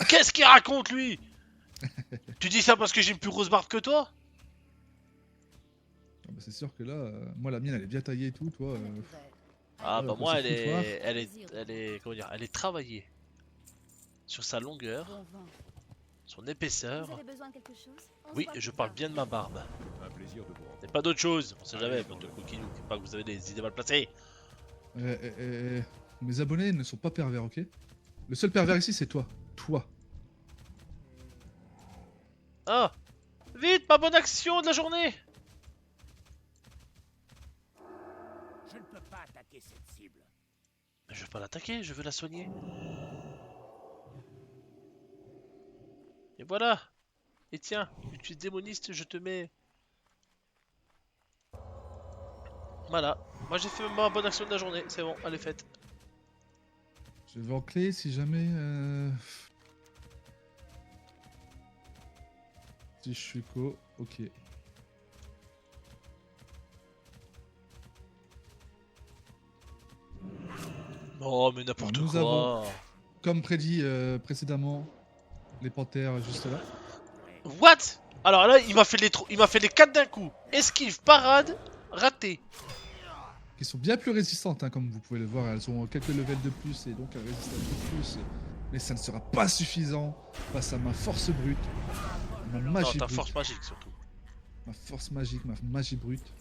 Qu'est-ce qu'il raconte lui? Tu dis ça parce que j'ai une plus grosse barbe que toi? Ah bah, c'est sûr que là, moi, la mienne, elle est bien taillée et tout. Toi, Ah Ouais, bah quand moi c'est elle foutoir. est, elle est, comment dire, elle est travaillée sur sa longueur, Bon vent. son épaisseur. Vous avez besoin de quelque chose? On se Oui, voit je plus parle tard. bien de ma barbe. Un plaisir de vous Et rencontrer. pas d'autre chose, on sait Allez, jamais, bon, votre bon. coquillou, pas que vous avez des idées mal placées. mes abonnés ne sont pas pervers, ok? Le seul pervers ici, c'est toi. Toi. Ah! Vite, ma bonne action de la journée! Je ne peux pas attaquer cette cible. Mais je veux pas l'attaquer, je veux la soigner. Et voilà. Et tiens, tu es démoniste, je te mets. Voilà. Moi j'ai fait ma bonne action de la journée, c'est bon, elle est faite. Je vais en clé si jamais. Si je suis co, ok. Oh mais n'importe Nous quoi. avons- Comme prédit précédemment, les panthères juste là. What? Alors là, il m'a fait les 4 d'un coup. Esquive, parade, raté. Qui sont bien plus résistantes, hein, comme vous pouvez le voir. Elles ont quelques levels de plus et donc elles résistent un peu plus. Mais ça ne sera pas suffisant face à ma force brute. Ma Non, magie ta brute. force magique surtout. Ma force magique, ma magie brute.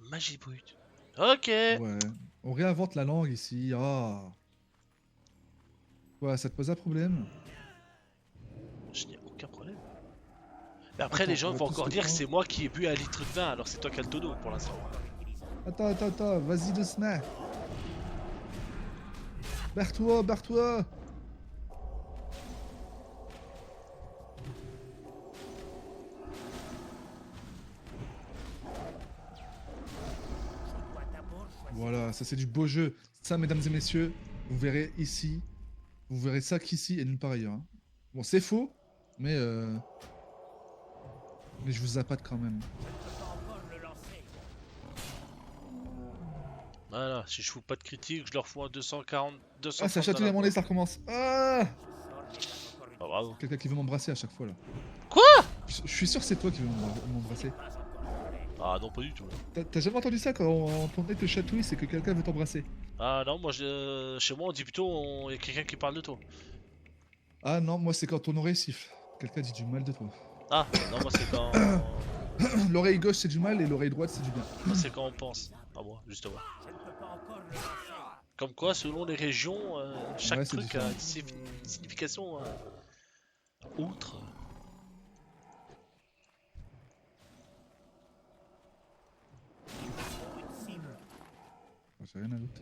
Magie brute. Ok. Ouais. On réinvente la langue ici. Ah. Ouais, ça te pose un problème? Je n'ai aucun problème. Mais après, Attends, les gens on va vont tous encore se dire que prendre. c'est moi qui ai bu un litre de vin, alors c'est toi qui as le tonneau pour l'instant. Attends, vas-y doucement. Barre-toi, barre-toi. Je dois d'abord choisir. Voilà, ça c'est du beau jeu. Ça, mesdames et messieurs, vous verrez ici. Vous verrez ça qu'ici et nulle part ailleurs. Hein. Bon, c'est faux, mais je vous appâte quand même. Je ne peux pas encore le lancer. Voilà, si je fous pas de critique, je leur fous un 240. 230 Ah, ça chatouille à mon nez, ça recommence. Ah, Ce sort n'est pas encore Ah, bravo. quelqu'un qui veut m'embrasser à chaque fois là. Quoi? Je suis sûr que c'est toi qui veux m'embrasser. pas encore prêt. Ah non, pas du tout. T'as jamais entendu ça quand ton nez te chatouille, c'est que quelqu'un veut t'embrasser. Ah non, moi, chez moi, on dit plutôt, il y a quelqu'un qui parle de toi. Ah non, moi c'est quand ton oreille siffle. Quelqu'un dit du mal de toi. Ah, non, moi, c'est quand... L'oreille gauche c'est du mal et l'oreille droite c'est du bien. moi, c'est quand on pense. Pas moi, justement. Je ne peux pas encore le lancer. Comme quoi, selon les régions, chaque Ouais, c'est truc a différent. une signification outre. Une cible. Ah, j'ai rien à d'autre.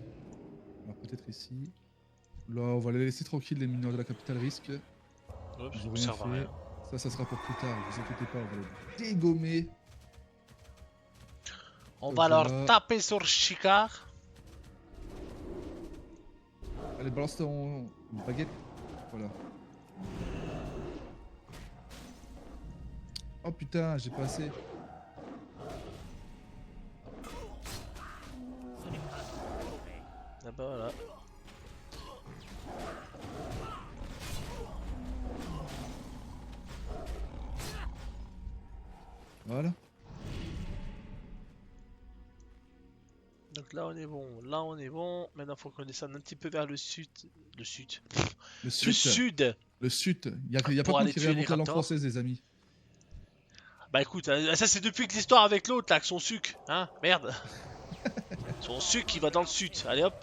Alors peut-être ici. Là, on va les laisser tranquilles, les mineurs de la capitale risque. Ouais, Ils ça ont me rien sert à rien. fait. Ça sera pour plus tard, vous inquiétez pas, on va les dégommer. On Donc va leur voilà. taper sur Chicard. Allez, balance ton baguette. Voilà. Oh putain, j'ai pas assez. Ce n'est pas encore prêt. Ah bah voilà. Voilà. Donc là on est bon, là on est bon. Maintenant faut qu'on descende un petit peu vers le sud. Le sud. Le Le sud. sud. Le sud. Y a Pour pas de monde aller qui tuer réinvente les la langue raptors. française, les amis. Bah écoute, ça c'est depuis que l'histoire avec l'autre là, avec son suc. Hein, merde. Son suc qui va dans le sud. Allez hop.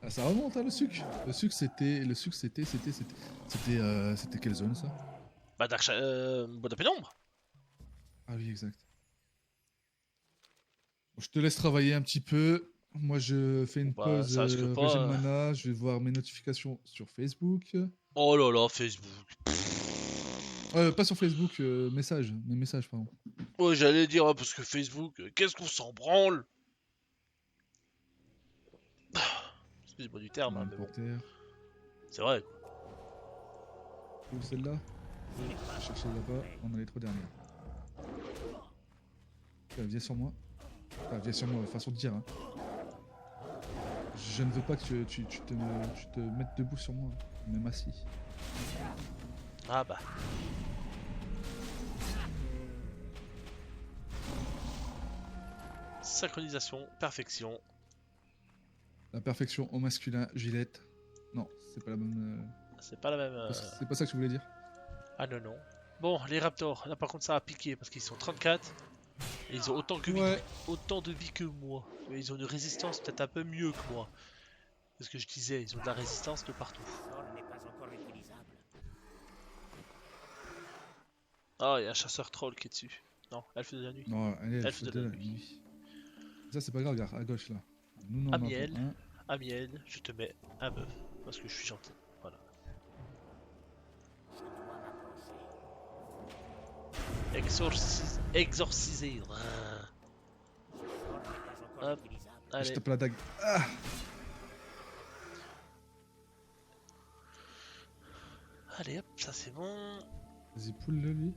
Ah, ça remonte, hein, le sucre. Le sucre, c'était quelle zone, ça? Bah Bois de pénombre. Ah oui, exact. Bon, je te laisse travailler un petit peu. Moi, je fais une Bah, pause ça risque pas, régime mana. Je vais voir mes notifications sur Facebook. Oh là là, Facebook. Pas sur Facebook, mes messages, pardon. Ouais, j'allais dire, parce que Facebook, qu'est-ce qu'on s'en branle. Excusez-moi du terme, hein, mais bon, Panthère. c'est vrai. Où celle-là? Je vais chercher là-bas. On a les trois dernières. Viens sur moi. Enfin, viens sur moi, façon de dire. Hein. Je ne veux pas que tu te mettes debout sur moi, même assis. Ah bah. Synchronisation, perfection. La perfection au masculin, Gillette. Non, c'est pas la même. C'est pas la même. C'est pas ça que tu voulais dire. Ah non, non. Bon, les Raptors, là par contre ça a piqué parce qu'ils sont 34. Et ils ont autant de vie que moi. Mais ils ont une résistance peut-être un peu mieux que moi. C'est ce que je disais, ils ont de la résistance de partout. Le sort n'est pas encore utilisable. Ah, il y a un chasseur troll qui est dessus. Non, elfe de la nuit. Non, allez, Elfe de la nuit. Ça, c'est pas grave, regarde, à gauche là. Nous, non, on en Amiel. prend un. Amiel, je te mets un bœuf. Parce que je suis gentil. Voilà. Exorciser. Hop. Je Allez. tape la dague. Ah, Allez hop, ça c'est bon. vas-y, poule-le lui.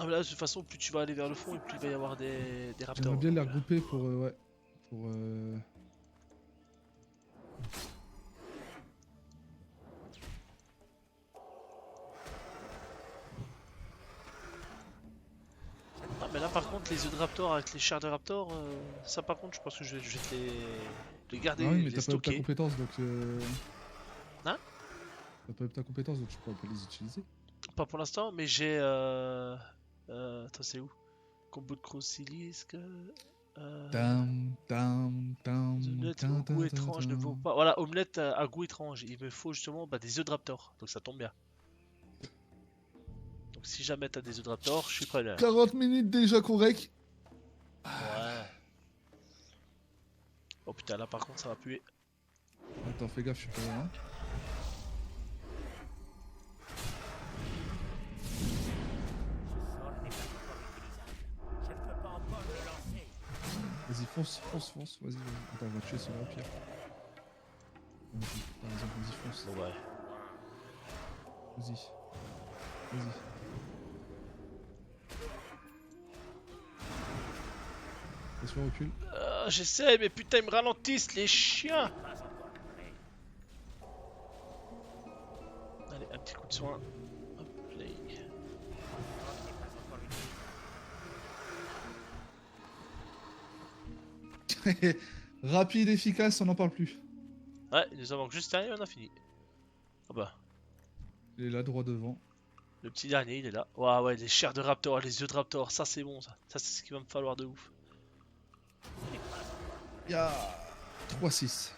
Ah mais là de toute façon plus tu vas aller vers le fond et plus il va y avoir des J'aimerais raptors. bien les regrouper pour. Ouais. Pour. Ah mais là par contre les œufs de raptor avec les chairs de raptor, ça par contre je pense que je vais te les garder, Ah oui, mais les t'as pas eu ta stocker. compétence donc. Hein? T'as pas eu ta compétence donc je pourrais pas les utiliser. Pas pour l'instant mais j'ai attends c'est où? Combo de Crocilisk. Tam, tam, tam, Les omelettes tam, au tam, goût tam, étrange ne tam. vaut pas. Voilà, omelette à goût étrange. Il me faut justement des œufs de raptor. Donc ça tombe bien. Donc si jamais t'as des œufs de raptor, je suis preneur. 40 minutes déjà qu'on rec. Ouais. Oh putain, là par contre ça va puer. Attends, fais gaffe, je suis pas là. Hein. Ce sort n'est pas encore utilisable. Je ne peux pas encore le lancer. Vas-y, fonce, fonce, fonce. Vas-y, vas-y. Attends, on va tuer celui-là au pire. Vas-y, par exemple, vas-y, fonce. Bon ouais. Vas-y. Vas-y. Attention, recule. J'essaie, mais putain ils me ralentissent les chiens. Pas encore prêt. Allez, un petit coup de soin. Hop, play. Ce sort n'est pas encore utilisable. Rapide, efficace, on n'en parle plus. Ouais, il nous en manque juste un et on a fini. Ah bah, Il est là, droit devant. le petit dernier il est là. Ouais, ouais, les chairs de raptor, les œufs de raptor, ça c'est bon ça. Ça c'est ce qu'il va me falloir de ouf. Il y a 3-6.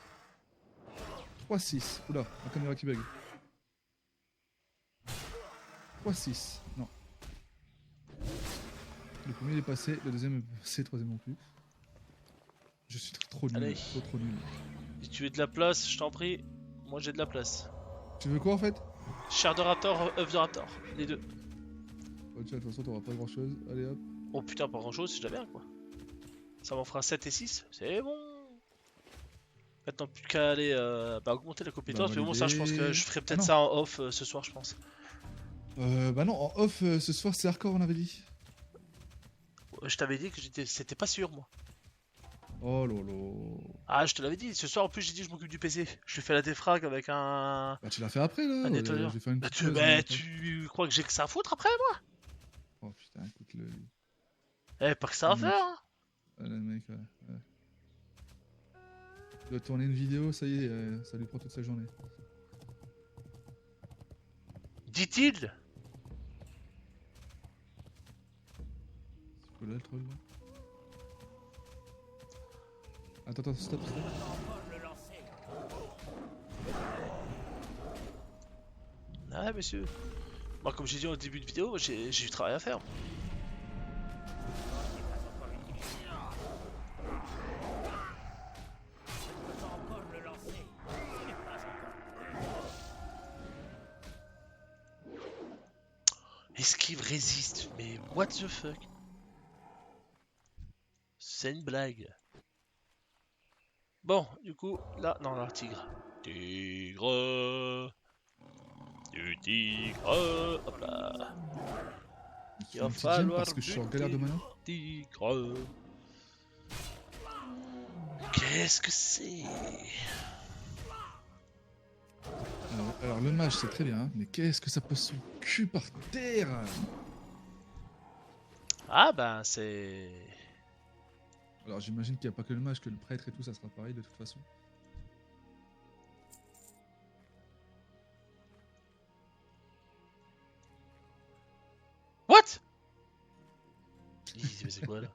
3-6. Oula, la caméra qui bug. 3-6. Non. Le premier il est passé, le deuxième est passé, le troisième non plus. Je suis trop nul, Allez. trop nul. Si tu veux de la place, je t'en prie. Moi j'ai de la place. Tu veux quoi en fait? Chair de raptor, œuf de raptor, les deux. Oh, tiens, de toute façon t'auras pas grand chose. Allez hop. Oh putain, pas grand chose, c'est déjà bien quoi. Ça m'en fera 7 et 6, c'est bon. Maintenant plus qu'à aller augmenter la compétence, mais bon ça je pense que je ferai peut-être non. ça en off ce soir je pense. Bah non, en off ce soir c'est hardcore on avait dit. Je t'avais dit que c'était pas sûr moi. Oh lolo. Ah je te l'avais dit, ce soir en plus j'ai dit que je m'occupe du PC. Je lui fais la défrag avec un... Bah tu l'as fait après là. Un nettoyeur. J'ai fait une Bah, petite pause, tu crois que j'ai que ça à foutre après moi? Oh putain, écoute-le. lui. Eh pas que ça à Mm. faire hein. Ah, le mec, ouais. Il doit tourner une vidéo, ça y est, ça lui prend toute sa journée. Dit-il. C'est quoi là le troll là? Attends, stop. Je ne peux pas encore le lancer. Ah monsieur. Moi comme j'ai dit au début de vidéo, moi, j'ai du travail à faire. Ce sort n'est pas encore utilisable. Je ne peux pas encore le lancer. Ce n'est pas encore prêt. Esquive résiste, mais what the fuck? C'est une blague. Bon, du coup, là, non, là, tigre. Tigre. Du tigre. Hop là. Je Il va fais une petite gemme falloir parce que je suis en galère de buter mana. Tigre. Qu'est-ce que c'est? Alors le mage c'est très bien, hein, mais qu'est-ce que ça pose son cul par terre? Ah ben, c'est... Alors j'imagine qu'il n'y a pas que le mage, que le prêtre et tout, ça sera pareil de toute façon. What? Mais c'est quoi là?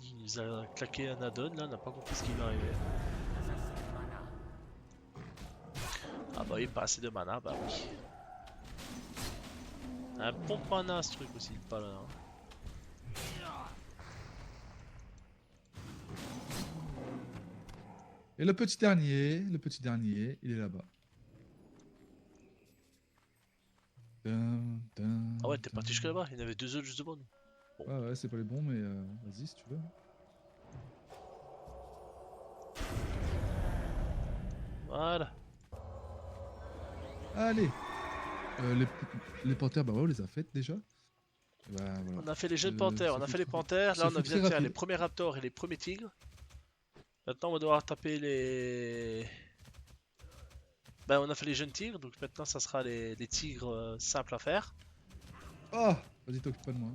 Il nous a claqué un add-on là, on n'a pas compris ce qui lui arrivait. Ah bah oui, pas assez de mana, bah oui. Un bon mana ce truc aussi, pas là. Hein. Et le petit dernier, il est là-bas. Ah ouais, t'es parti jusque là-bas, il y en avait 2 autres juste devant nous. Ouais, c'est pas les bons, mais vas-y si tu veux. Voilà. Allez. Les panthères, bah ouais, on les a faites déjà. Bah, voilà. On a fait les jeunes Euh, panthères, ça on a fait fait les très- panthères, ça là on fait a vient de très faire les rapide. premiers raptors et les premiers tigres. Maintenant on va devoir taper les... Bah on a fait les jeunes tigres, donc maintenant ça sera les tigres simples à faire. Ah, vas-y, t'occupe pas de moi.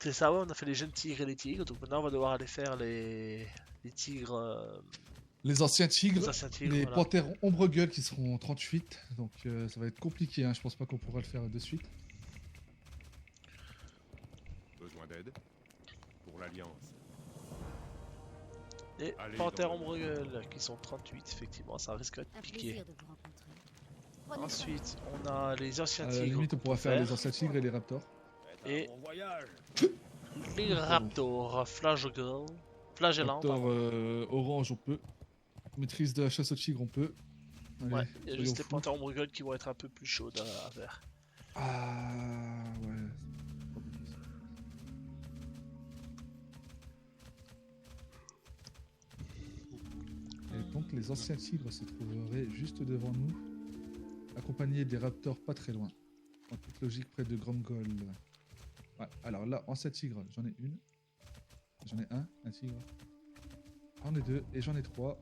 C'est ça, ouais, on a fait les jeunes tigres et les tigres, donc maintenant on va devoir aller faire les tigres... Les anciens tigres, les anciens tigres, les voilà. panthères ombre-gueule qui seront 38, donc ça va être compliqué, hein. Je pense pas qu'on pourra le faire de suite. Besoin d'aide? Pour l'Alliance. Les Allez, panthères dans le- ombre-gueule qui sont 38, effectivement, ça risque d'être Un piqué. plaisir de vous rencontrer. Prenez soin. Ensuite, on a les anciens À la tigres. limite, on pourra faire les anciens tigres et les raptors. Et Bon voyage. les raptors flagellant. Flagellant, Raptor pardon. orange, on peut. Maîtrise de la chasse au tigre, on peut. Allez, Ouais, il y a soyons juste les fous. panthères ombre-gueule qui vont être un peu plus chaudes à faire. Ah, ouais. Et donc, les anciens tigres se trouveraient juste devant nous, accompagnés des raptors pas très loin. En toute logique, près de Gromgol. Ouais, alors là, ancien tigre, j'en ai une. J'en ai un tigre. J'en ai 2 et j'en ai 3.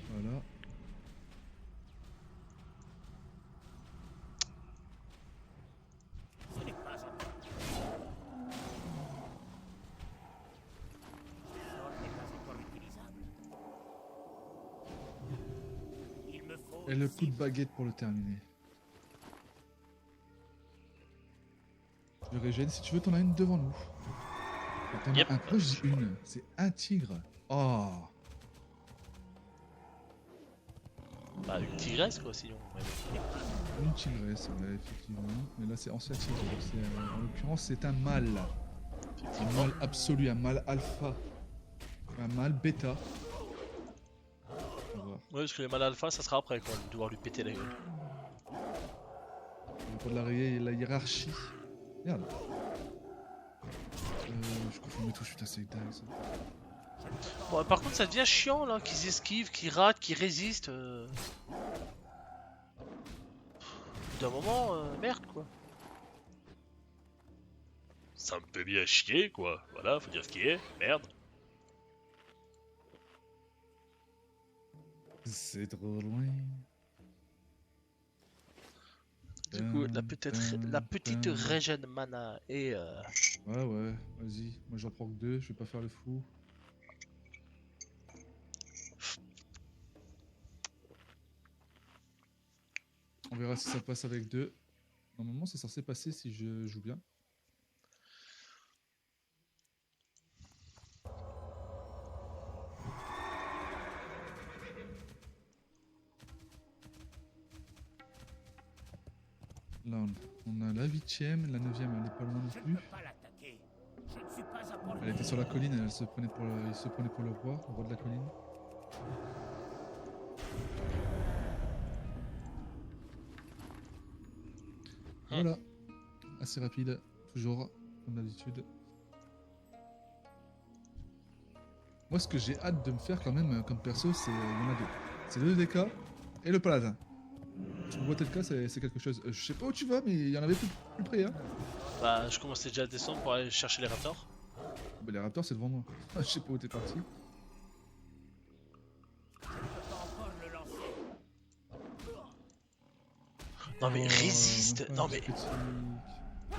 Voilà. Ce n'est pas encore. L'or n'est pas encore utilisable. Il me faut Et le ici coup de baguette pour le terminer. Je régène, si tu veux, t'en as une devant nous. T'en Yep. as un proche, j'ai une. C'est un tigre. Oh. Bah, une tigresse quoi, sinon. Ouais. Une tigresse, ouais, effectivement. Mais là, c'est ancien tigre. Donc en l'occurrence, c'est un mâle. Un mâle absolu, un mâle alpha. Un mâle bêta. On va voir. Ouais, parce que les mâles alpha, ça sera après quoi, devoir lui péter la gueule. Pour de la hiérarchie. Merde. Je confonds mes touches, putain, c'est dingue ça. Bon, par contre, ça devient chiant là, qu'ils esquivent, qu'ils ratent, qu'ils résistent. D'un moment, merde quoi. Ça me fait bien chier quoi, voilà, faut dire ce qui est, merde. C'est trop loin. Du coup, la petite régène mana et Ouais, vas-y. Moi j'en prends que 2, je vais pas faire le fou. On verra si ça passe avec 2. Normalement, c'est censé passer si je joue bien. Là, on a la 8ème, la 9ème, elle est pas loin non Je ne plus. peux pas l'attaquer. Je ne suis pas à Elle était sur la colline, elle se prenait pour il se prenait pour le roi de la colline. Voilà, assez rapide, toujours, comme d'habitude. Moi, ce que j'ai hâte de me faire quand même comme perso, c'est il y en a 2. C'est le DK et le paladin. Je me vois tel cas, c'est quelque chose. Je sais pas où tu vas, mais il y en avait plus près. Hein. bah je commençais déjà à descendre pour aller chercher les raptors. Bah, les raptors, c'est devant moi. Je sais pas où t'es parti. Je ne peux pas encore le lancer. Non mais Oh, résiste, mon non pauvre mais... petit.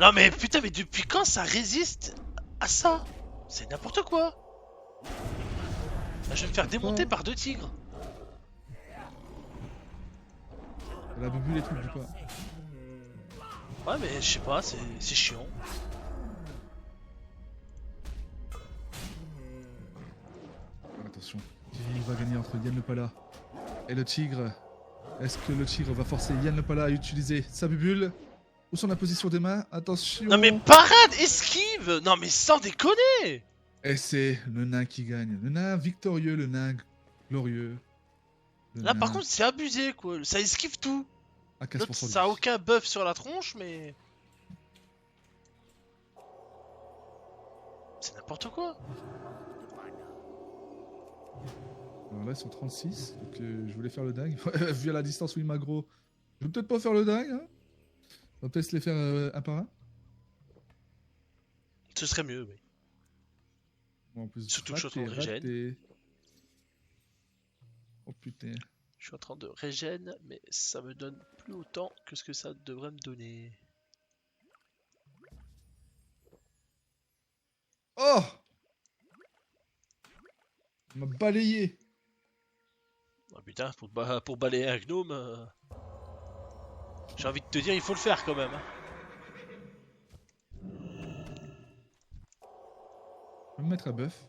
Non mais putain, mais depuis quand ça résiste à ça? C'est n'importe quoi. Là, je vais me faire démonter par 2 tigres. La bubule et tout, du pas. Ouais mais je sais pas, c'est chiant. Attention, il va gagner entre Yann le Pala Et le tigre, est-ce que le tigre va forcer Yann le Pala à utiliser sa bubule ou son imposition des mains? Attention. Non mais parade, esquive. Non mais sans déconner. Et c'est le nain qui gagne. Le nain victorieux, le nain glorieux. Le Là par nain contre c'est abusé quoi, ça esquive tout. à L'autre 15% de ça a vie. aucun buff sur la tronche mais... C'est n'importe quoi. Alors là, ils sont 36, donc je voulais faire le dingue. Vu à la distance où il m'aggro, je vais peut-être pas faire le dingue. Hein. On va peut-être se les faire un par un. Ce serait mieux, oui. Bon, en plus, Surtout que je suis en train de régène. raté. Oh putain. Je suis en train de régène, mais ça me donne plus autant que ce que ça devrait me donner. Oh! On m'a balayé. Ah putain, pour balayer un gnome, j'ai envie de te dire, il faut le faire quand même. Hein. Je vais me mettre à buff.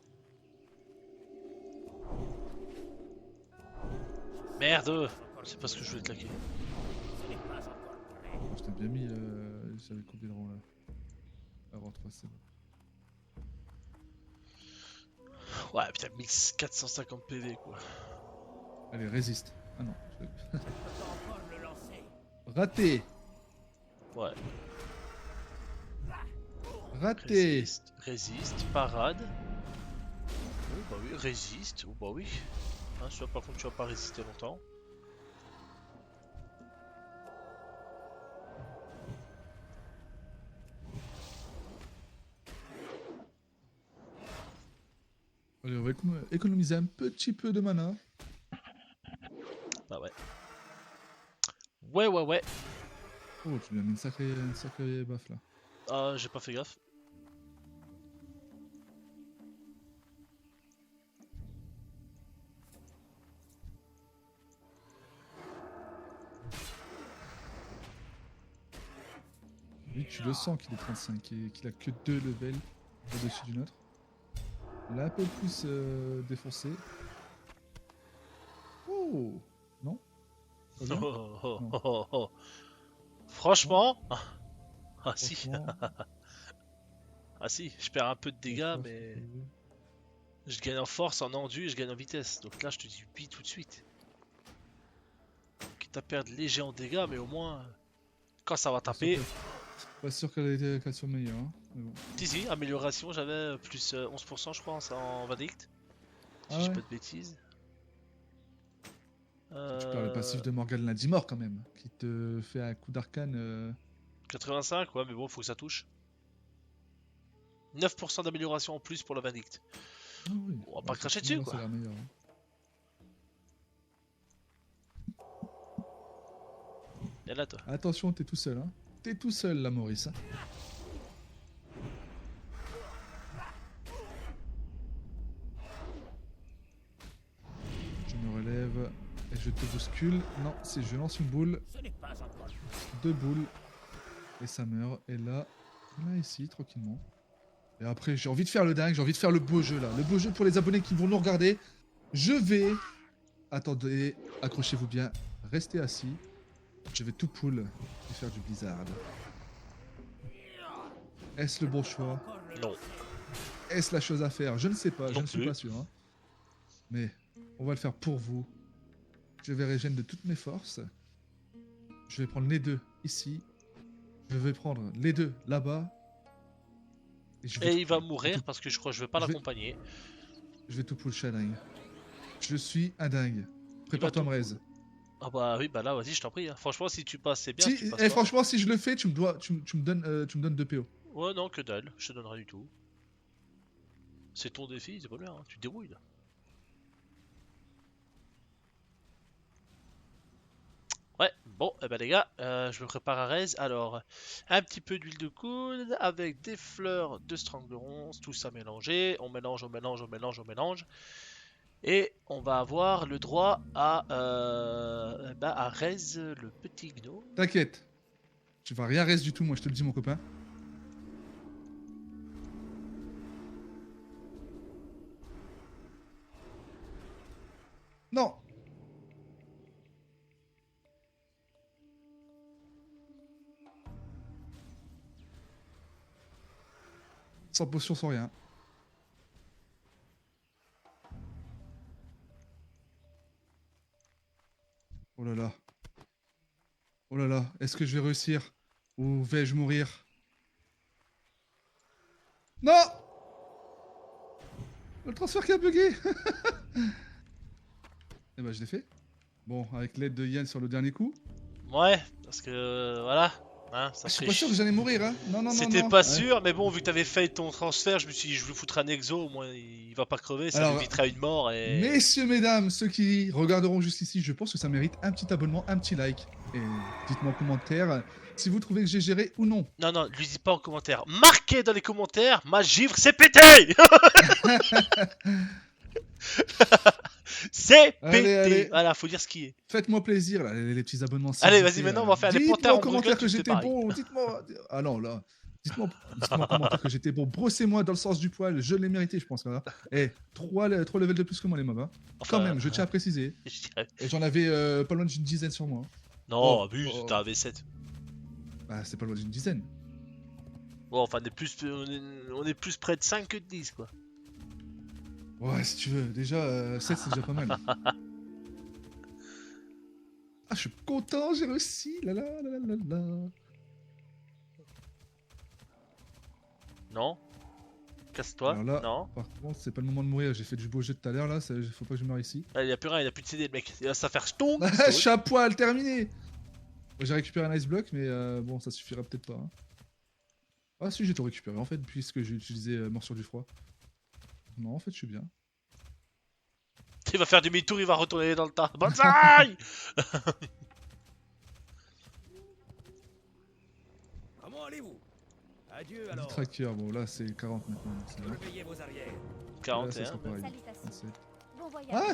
Merde, c'est pas ce que je voulais claquer. Je t'ai bien mis. J'avais combien de rangs là? Avoir 3, c'est bon. Ouais, putain, 1450 PV quoi. Allez, résiste. Ah non. Je peux encore le lancer. Raté! Ouais. Raté! Résiste, parade. Oh bah oui, résiste. Oh bah oui. Hein, soit par contre tu vas pas résister longtemps. Allez, on va économiser un petit peu de mana. Bah ouais. Ouais. Oh, tu lui as mis une sacrée baffe là. Ah, j'ai pas fait gaffe. Lui, tu le sens qu'il est 35 et qu'il a que 2 levels au-dessus du nôtre. Là, un peu plus défoncé. Oh! Non? Pas bien? Non. Franchement. Ah si. Franchement, Ah si, je perds un peu de dégâts, franchement, mais je gagne en force, en endu et je gagne en vitesse. Donc là, je te dis oui tout de suite. Quitte à perdre léger en dégâts, mais au moins, quand ça va taper. Pas sûr qu'elle soit meilleure. Hein, mais bon. Si, amélioration, j'avais plus 11% je crois en Vadict. Si Ah je dis ouais? pas de bêtises. Tu perds le passif de Morgan Landimore quand même, qui te fait un coup d'arcane. 85, ouais, mais bon, faut que ça touche. 9% d'amélioration en plus pour la Vadict. Ah oui. On va pas cracher dessus, effectivement, quoi. là, ça a l'air meilleur, hein. Viens là, toi. Attention, t'es tout seul. Hein. T'es tout seul là, Maurice. Hein. Je me relève et je te bouscule. Non, si je lance une boule, Ce n'est pas encore. 2 boules et ça meurt. Et là ici, tranquillement. Et après, j'ai envie de faire le dingue, j'ai envie de faire le beau jeu là. Le beau jeu pour les abonnés qui vont nous regarder. Je vais... Attendez, accrochez-vous bien, restez assis. Je vais tout pull et faire du blizzard. Est-ce le bon choix? Non. Est-ce la chose à faire? Je ne sais pas, je Non ne suis plus. pas sûr. Hein. Mais on va le faire pour vous. Je vais régénérer de toutes mes forces. Je vais prendre les deux ici. Je vais prendre les deux là-bas. Je vais Et tout il va pull. mourir parce que je crois que je vais pas Je vais- l'accompagner. Je vais tout pull Shading. Je suis un dingue. Prépare-toi, tout Mrez. Ah bah oui, bah là, vas-y, je t'en prie. Hein. Franchement, si tu passes, c'est bien. Si, Si tu passes et pas... franchement, si je le fais, tu me donnes 2 PO. Ouais, non, que dalle. Je te donnerai du tout. C'est ton défi, c'est pas bien. Hein. Tu te débrouilles là. Ouais, bon, eh ben les gars, je me prépare à raise. Alors, un petit peu d'huile de coude avec des fleurs de strangleron, tout ça mélangé. On mélange. Et on va avoir le droit à raise le petit gnome. T'inquiète. Tu vas rien reste du tout, moi je te le dis, mon copain. Non. Sans potion, sans rien. Oh là là. Oh là là. Est-ce que je vais réussir? Ou vais-je mourir? Non! Le transfert qui a bugué. Eh ben, je l'ai fait. Bon, avec l'aide de Yann sur le dernier coup. Ouais, parce que voilà. Hein, ça Je suis serait pas sûr que j'allais mourir, hein. Non, non, non, C'était non. pas Ouais. sûr, mais bon, vu que t'avais fait ton transfert, je me suis dit, je vais foutre un exo, au moins il va pas crever, ça lui Alors, évitera une mort et. Messieurs, mesdames, ceux qui regarderont jusqu'ici, je pense que ça mérite un petit abonnement, un petit like. Et dites-moi en commentaire si vous trouvez que j'ai géré ou non. Non, non, lui dis pas en commentaire. Marquez dans les commentaires, ma givre s'est pété. C'est Allez, pété. allez. Voilà, faut dire ce qui est. Faites-moi plaisir, là, les petits abonnements. s'il Allez, vous vas-y, plaît, maintenant on va faire les dites-moi panthères en en commentaire Brooklyn, que tu fais j'étais pareil. bon. Dites-moi. Ah non, là. Dites-moi en commentaire que j'étais bon. Brossez-moi dans le sens du poil. Je l'ai mérité, je pense. Là. Eh, 3 levels de plus que moi, les mobs. Hein. Enfin, Quand même, je tiens à préciser. je dirais. Et j'en avais pas loin d'une dizaine sur moi. Non, Oh, abuse, oh. t'as un V7. Bah, c'est pas loin d'une dizaine. Bon, enfin, on est plus près de 5 que de 10, quoi. Ouais, si tu veux. Déjà, 7, c'est déjà pas mal. Ah, je suis content, j'ai réussi. La la la la la la. Non. Casse-toi. Alors là, Non. par contre, c'est pas le moment de mourir. J'ai fait du beau jeu tout à l'heure là. Faut pas que je meure ici. Il y a plus rien, il a plus de CD, le mec. Il va se faire stonk. Je suis à poil, terminé. J'ai récupéré un ice block, mais bon, ça suffira peut-être pas. Hein. Ah si, j'ai tout récupéré en fait, puisque j'ai utilisé morsure du froid. Non, en fait, je suis bien. Il va faire demi-tour, il va retourner dans le tas. Banzai. Comment allez-vous? Adieu Du alors. tracker, bon là c'est 40 maintenant. C'est bon. Réveillez vos arrières. Là, ça 41. sera pareil. Salutations. 37. Bon voyage. Ah,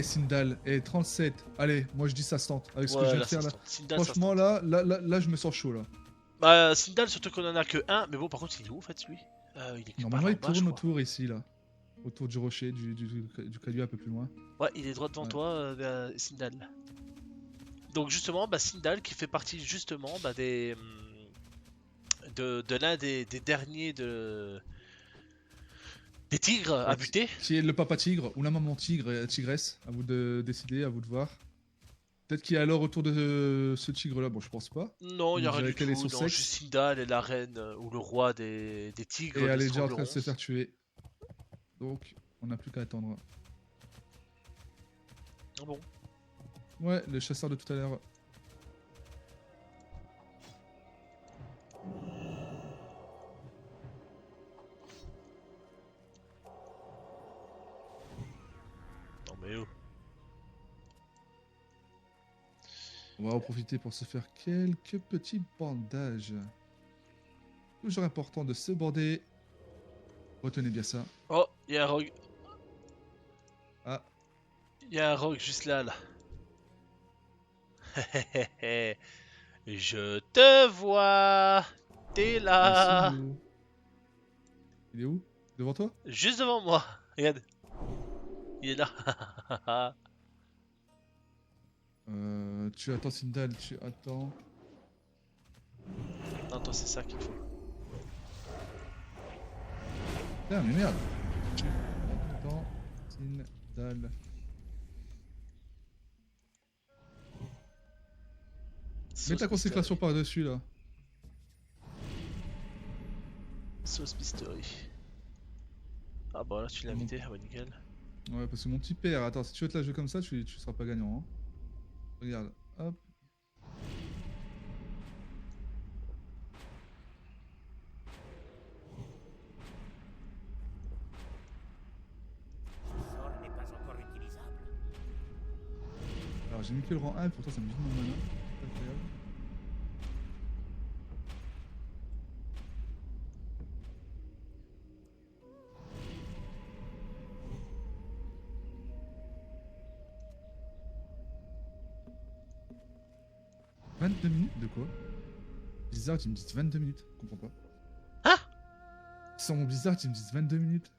Sindal, 37. Allez, moi je dis ça se tente. Avec ce que je viens de faire là. Sindal, Franchement, là, je me sens chaud là. Bah, Sindal, surtout qu'on en a que un. Mais bon, par contre, il est où en fait, lui Il est quelque Normalement, part il là en bas, je tourne crois. autour ici là. Autour du rocher, du caillou un peu plus loin. Ouais, il est droit devant Ouais. toi, vers Sindal. Donc, justement, bah, Sindal qui fait partie justement bah, des. De l'un des derniers des tigres à buter. Qui est le papa tigre ou la maman tigre, tigresse. À vous de décider, à vous de voir. Peut-être qu'il y a alors autour de ce tigre là. Bon, je pense pas. Non, il y Vous a rien direz du quel est tout. son Non, sexe. juste Sindal est la reine ou le roi des tigres. Et des elle est déjà en train de se Stranglerons. faire tuer. Donc, on n'a plus qu'à attendre. Ah bon. Ouais, le chasseur de tout à l'heure. Non, mais oh. On va en profiter pour se faire quelques petits bandages. Toujours important de se bander. Retenez bien ça. Oh, il y a un rogue. Ah, Il y a un rogue juste là, là. Je te vois. T'es là. ici, où il est où? Devant toi? Juste devant moi. Regarde. Il est là. Tu attends Sindal, tu attends. Non, toi, c'est ça qu'il faut. Putain, mais merde. Tu attends Sindal. Mets ta consécration par-dessus là. Sauce mystery. Ah bah là tu l'as invité, ah bah nickel. Ouais, parce que mon petit père, attends, si tu veux te la jouer comme ça, tu seras pas gagnant. Hein. Regarde, hop. Ce sort n'est pas encore utilisable. Alors j'ai mis que le rang 1, pourtant ça me vide mon mana. C'est incroyable. « 22 minutes de quoi? Blizzard, ils me disent 22 minutes, je comprends pas. Hein? Sur mon Blizzard, ils me disent 22 minutes.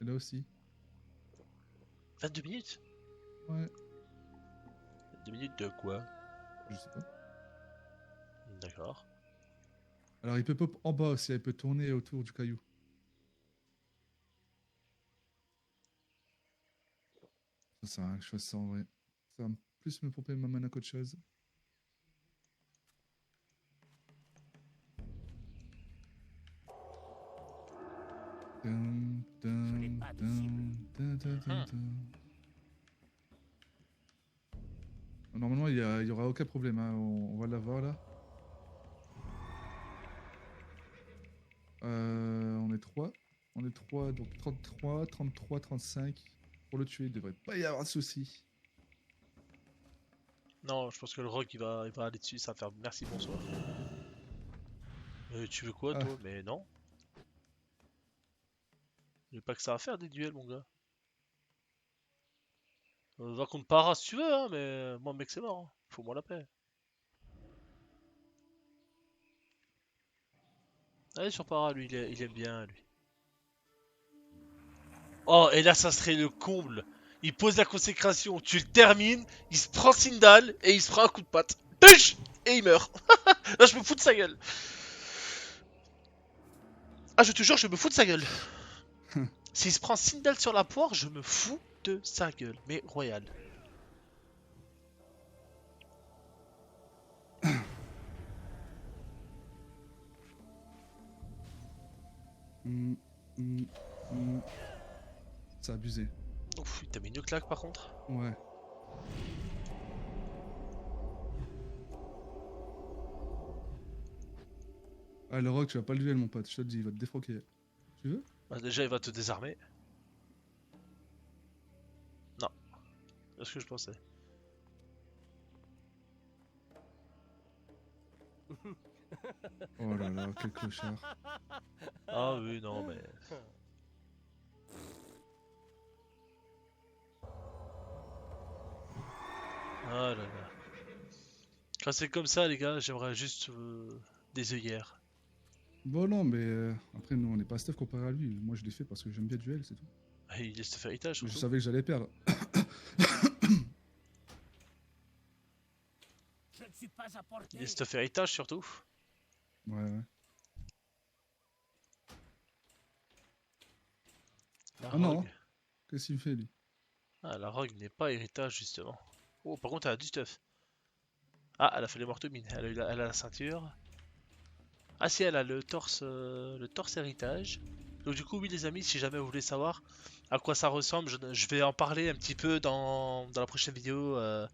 Et là aussi. 22 minutes? Ouais, 22 minutes de quoi? je sais pas. D'accord. Alors il peut pop en bas aussi, il peut tourner autour du caillou. Ça sert à rien que je fasse ça en vrai. Ça va plus me pomper ma mana qu'autre chose. Dun, n'ai dun, pas de dun, cible. dun, dun, dun, dun. Normalement, il y aura aucun problème. Hein. On va l'avoir là. On est 3. On est 3, donc 33, 33, 35. Pour le tuer, il devrait pas y avoir de soucis. Non, je pense que le rock il va aller dessus, ça va faire merci, bonsoir. Tu veux quoi Ah. toi? Mais non. J'ai pas que ça à faire des duels, mon gars. Va contre Para si tu veux, hein, mais moi, mec, c'est mort. Hein. Faut-moi la paix. Allez sur Para, lui, il aime bien, lui. Oh, et là, ça serait le comble. Il pose la consécration, tu le termines, il se prend Sindal et il se prend un coup de patte. Tush et il meurt. Là, je me fous de sa gueule. Ah, je te jure, je me fous de sa gueule. S'il se prend Sindal sur la poire, je me fous de sa gueule. Mais royal. Hum, hum, hum. C'est abusé. Ouf, il t'a mis une claque par contre. Ouais. Ah, le rock, tu vas pas le duel, mon pote. Je te le dis, il va te défroquer. Tu veux? Bah, déjà, il va te désarmer. Non. C'est ce que je pensais. Oh là là, quel clochard. Ah oui, non, mais... Ah là là. Quand c'est comme ça, les gars, j'aimerais juste des œillères. Bon, non, mais après, nous, on n'est pas Steph comparé à lui. Moi, je l'ai fait parce que j'aime bien le duel, c'est tout. Ah, il laisse te faire héritage, Mais je surtout. savais que j'allais perdre. Je ne suis pas à portée. Il laisse te faire héritage, surtout. Ouais, ouais. La Ah non. rogue. Qu'est-ce qu'il me fait, lui? Ah, la rogue n'est pas héritage, justement. Oh, par contre, elle a du stuff. Ah, elle a fait les mortomines. Elle a la ceinture. Ah si, elle a le torse héritage. Donc du coup, oui les amis, si jamais vous voulez savoir à quoi ça ressemble, je vais en parler un petit peu dans la prochaine vidéo Le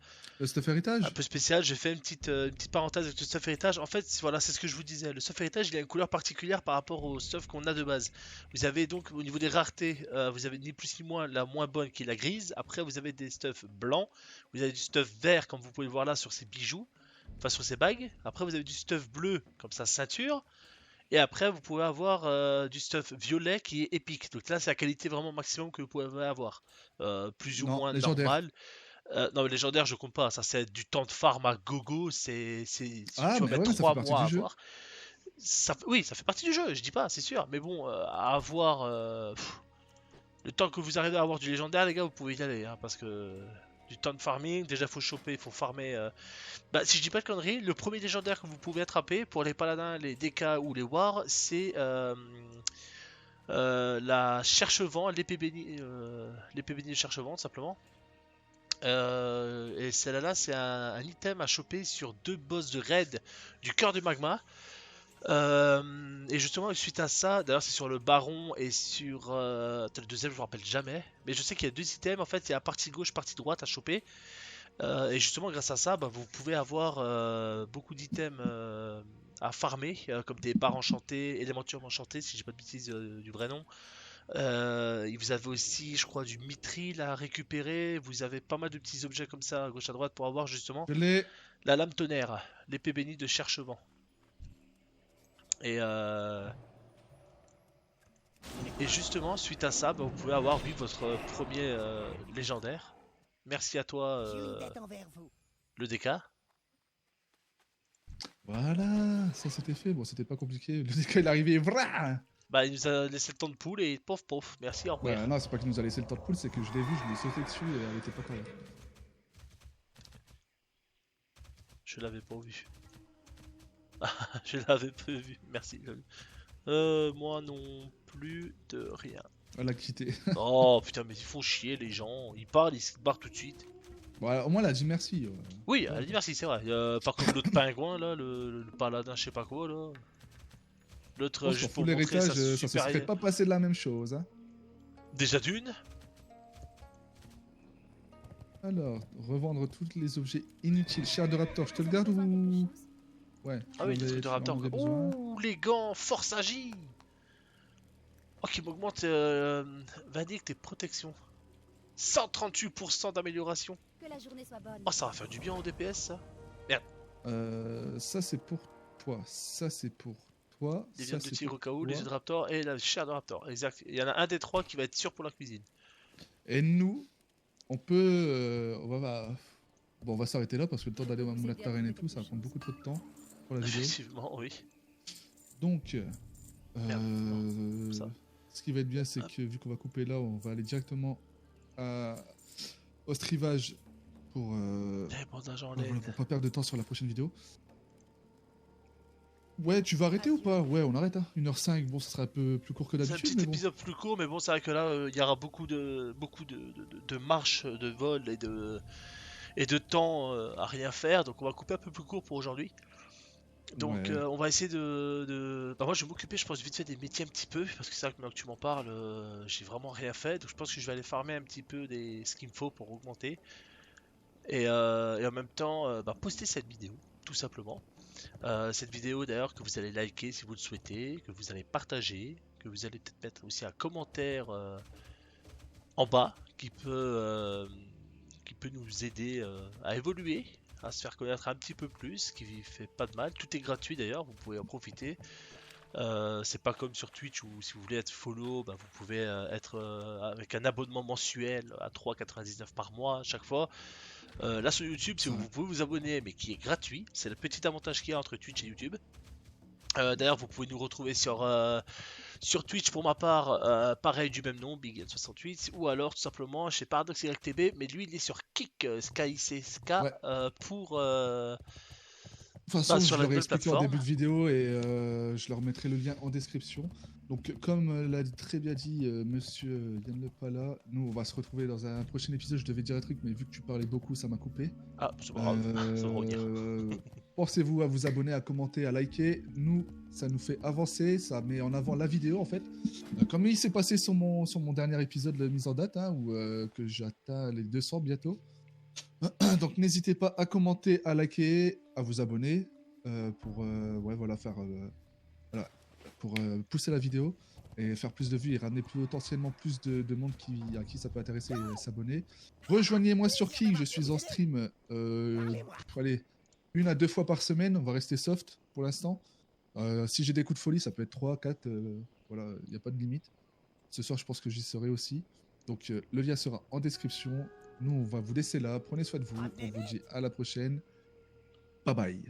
stuff un héritage? peu spéciale. J'ai fait une petite parenthèse avec le stuff héritage. En fait, voilà, c'est ce que je vous disais. Le stuff héritage, il a une couleur particulière par rapport au stuff qu'on a de base. Vous avez donc, au niveau des raretés, vous avez ni plus ni moins la moins bonne qui est la grise. Après, vous avez des stuffs blancs. Vous avez du stuff vert, comme vous pouvez le voir là sur ces bijoux. Enfin, sur ces bagues. Après, vous avez du stuff bleu, comme sa ceinture. Et après, vous pouvez avoir du stuff violet qui est épique. Donc là, c'est la qualité vraiment maximum que vous pouvez avoir. Plus ou Non, moins légendaire. normal. Non, mais légendaire, je compte pas. Ça, c'est du temps de farm à gogo. Ah, Tu vas mais ouais, mettre mais ça fait 3 partie mois à du jeu. avoir. Oui, ça fait partie du jeu, je dis pas, c'est sûr. Mais bon, à avoir. Le temps que vous arrivez à avoir du légendaire, les gars, vous pouvez y aller. Hein, parce que du temps de farming, déjà, faut choper, il faut farmer. Bah, si je dis pas de conneries, le premier légendaire que vous pouvez attraper pour les paladins, les DK ou les wars, c'est la cherche-vent, l'épée bénie de cherche-vent, tout simplement. Et celle-là, c'est un item à choper sur 2 boss de raid du cœur du magma. Et justement, suite à ça, d'ailleurs, c'est sur le baron et sur le deuxième, je me rappelle jamais. Mais je sais qu'il y a 2 items en fait, il y a partie gauche, partie droite à choper. Et justement, grâce à ça, bah, vous pouvez avoir beaucoup d'items à farmer, comme des barres enchantées, élémentures enchantées, si j'ai pas de bêtises du vrai nom. Et vous avez aussi, je crois, du mithril à récupérer. Vous avez pas mal de petits objets comme ça à gauche à droite pour avoir justement Je l'ai. la lame tonnerre, l'épée bénie de Cherchevent. Et, euh, et justement, suite à ça, bah, vous pouvez avoir oui, votre premier légendaire. Merci à toi, Dieu attend vers vous. le DK. Voilà, ça c'était fait. Bon, c'était pas compliqué. Le DK il est arrivé. Vrah. Bah, il nous a laissé le temps de poule et pof pof. Merci, au revoir. Ouais, non, c'est pas qu'il nous a laissé le temps de poule, c'est que je l'ai vu, je lui ai sauté dessus et elle était pas par là. Je l'avais pas vu. Je l'avais pas vu. Merci. Moi non plus de rien. Elle a quitté. Oh putain, mais ils font chier les gens. Ils parlent, ils se barrent tout de suite. Bon, au moins, elle a dit merci. Oui, elle a dit merci, c'est vrai. Pas comme l'autre pingouin là, le paladin, je sais pas quoi là. L'autre, Bon, sur juste full pour montrer l'héritage, sa ça se serait supérieur. pas passé de la même chose. Hein. Déjà d'une. Alors, revendre tous les objets inutiles. Chair de raptor, je te le garde Besoin de quelque ou. chose Ouais. Ah oui, tu des en trucs de avais- tu en raptor. avais besoin. Ouh, les gants, force agit. Oh, qui m'augmente Vadik tes protections. 138% d'amélioration. Que la journée soit bonne. Oh, ça va faire du bien au DPS ça. Ça, c'est pour toi. Ça, c'est pour toi. Les Ça, viandes de c'est tigre pour au cas où, les toi. œufs de raptor et la chair de raptor. Exact. Il y en a un des trois qui va être sûr pour la cuisine. Et nous, on peut. Bon, on va s'arrêter là parce que le temps d'aller au Moulin de Tarenne et tout, ça va prendre beaucoup trop de temps pour la vidéo. Effectivement, oui. Donc, Merde, non, ça. ce qui va être bien, c'est que vu qu'on va couper là, on va aller directement au strivage pour, Les bandages en voilà, laine. pour pas perdre de temps sur la prochaine vidéo. Ouais, tu vas arrêter ou pas? Ouais, on arrête, hein. 1h05, bon, ça sera un peu plus court que C'est un d'habitude, petit mais bon. épisode plus court, mais bon, c'est vrai que là, il y aura beaucoup de marches, de vol et de temps à rien faire, donc on va couper un peu plus court pour aujourd'hui. Donc Ouais. on va essayer Bah moi je vais m'occuper je pense vite fait des métiers un petit peu, parce que c'est vrai que maintenant que tu m'en parles, j'ai vraiment rien fait, donc je pense que je vais aller farmer un petit peu ce qu'il me faut pour augmenter. Et en même temps bah, poster cette vidéo, tout simplement. Cette vidéo d'ailleurs que vous allez liker si vous le souhaitez, que vous allez partager, que vous allez peut-être mettre aussi un commentaire en bas qui peut nous aider à évoluer, à se faire connaître un petit peu plus, qui fait pas de mal. Tout est gratuit d'ailleurs, vous pouvez en profiter. C'est pas comme sur Twitch où si vous voulez être follow, bah, vous pouvez être avec un abonnement mensuel à 3,99 par mois à chaque fois. Là sur YouTube, Ça. vous pouvez vous abonner, mais qui est gratuit. C'est le petit avantage qu'il y a entre Twitch et YouTube. D'ailleurs, vous pouvez nous retrouver sur Twitch pour ma part, pareil du même nom, BigN68, ou alors tout simplement chez Paradox YTB, mais lui il est sur Kick, SkyCSK, Ouais. pour De toute façon, sur je la leur ai nouvelle expliqué en plateforme. début de vidéo et je leur mettrai le lien en description. Donc, comme l'a très bien dit monsieur Yann Lepala, nous on va se retrouver dans un prochain épisode. Je devais dire un truc, mais vu que tu parlais beaucoup, ça m'a coupé. Ah, c'est pas grave, ça va revenir. Pensez-vous à vous abonner, à commenter, à liker. Nous, ça nous fait avancer, ça met en avant la vidéo en fait. Comme il s'est passé sur mon dernier épisode de mise en date, hein, où que j'atteins les 200 bientôt. Donc n'hésitez pas à commenter, à liker, à vous abonner pour ouais, voilà, voilà, pour pousser la vidéo et faire plus de vues et ramener potentiellement plus de monde à qui ça peut intéresser et s'abonner. Rejoignez-moi sur Kick, je suis en stream allez, 1 à 2 fois par semaine, on va rester soft pour l'instant. Si j'ai des coups de folie, ça peut être 3, 4, voilà, il n'y a pas de limite. Ce soir, je pense que j'y serai aussi. Donc le lien sera en description. Nous, on va vous laisser là. Prenez soin de vous. On vous dit à la prochaine. Bye bye.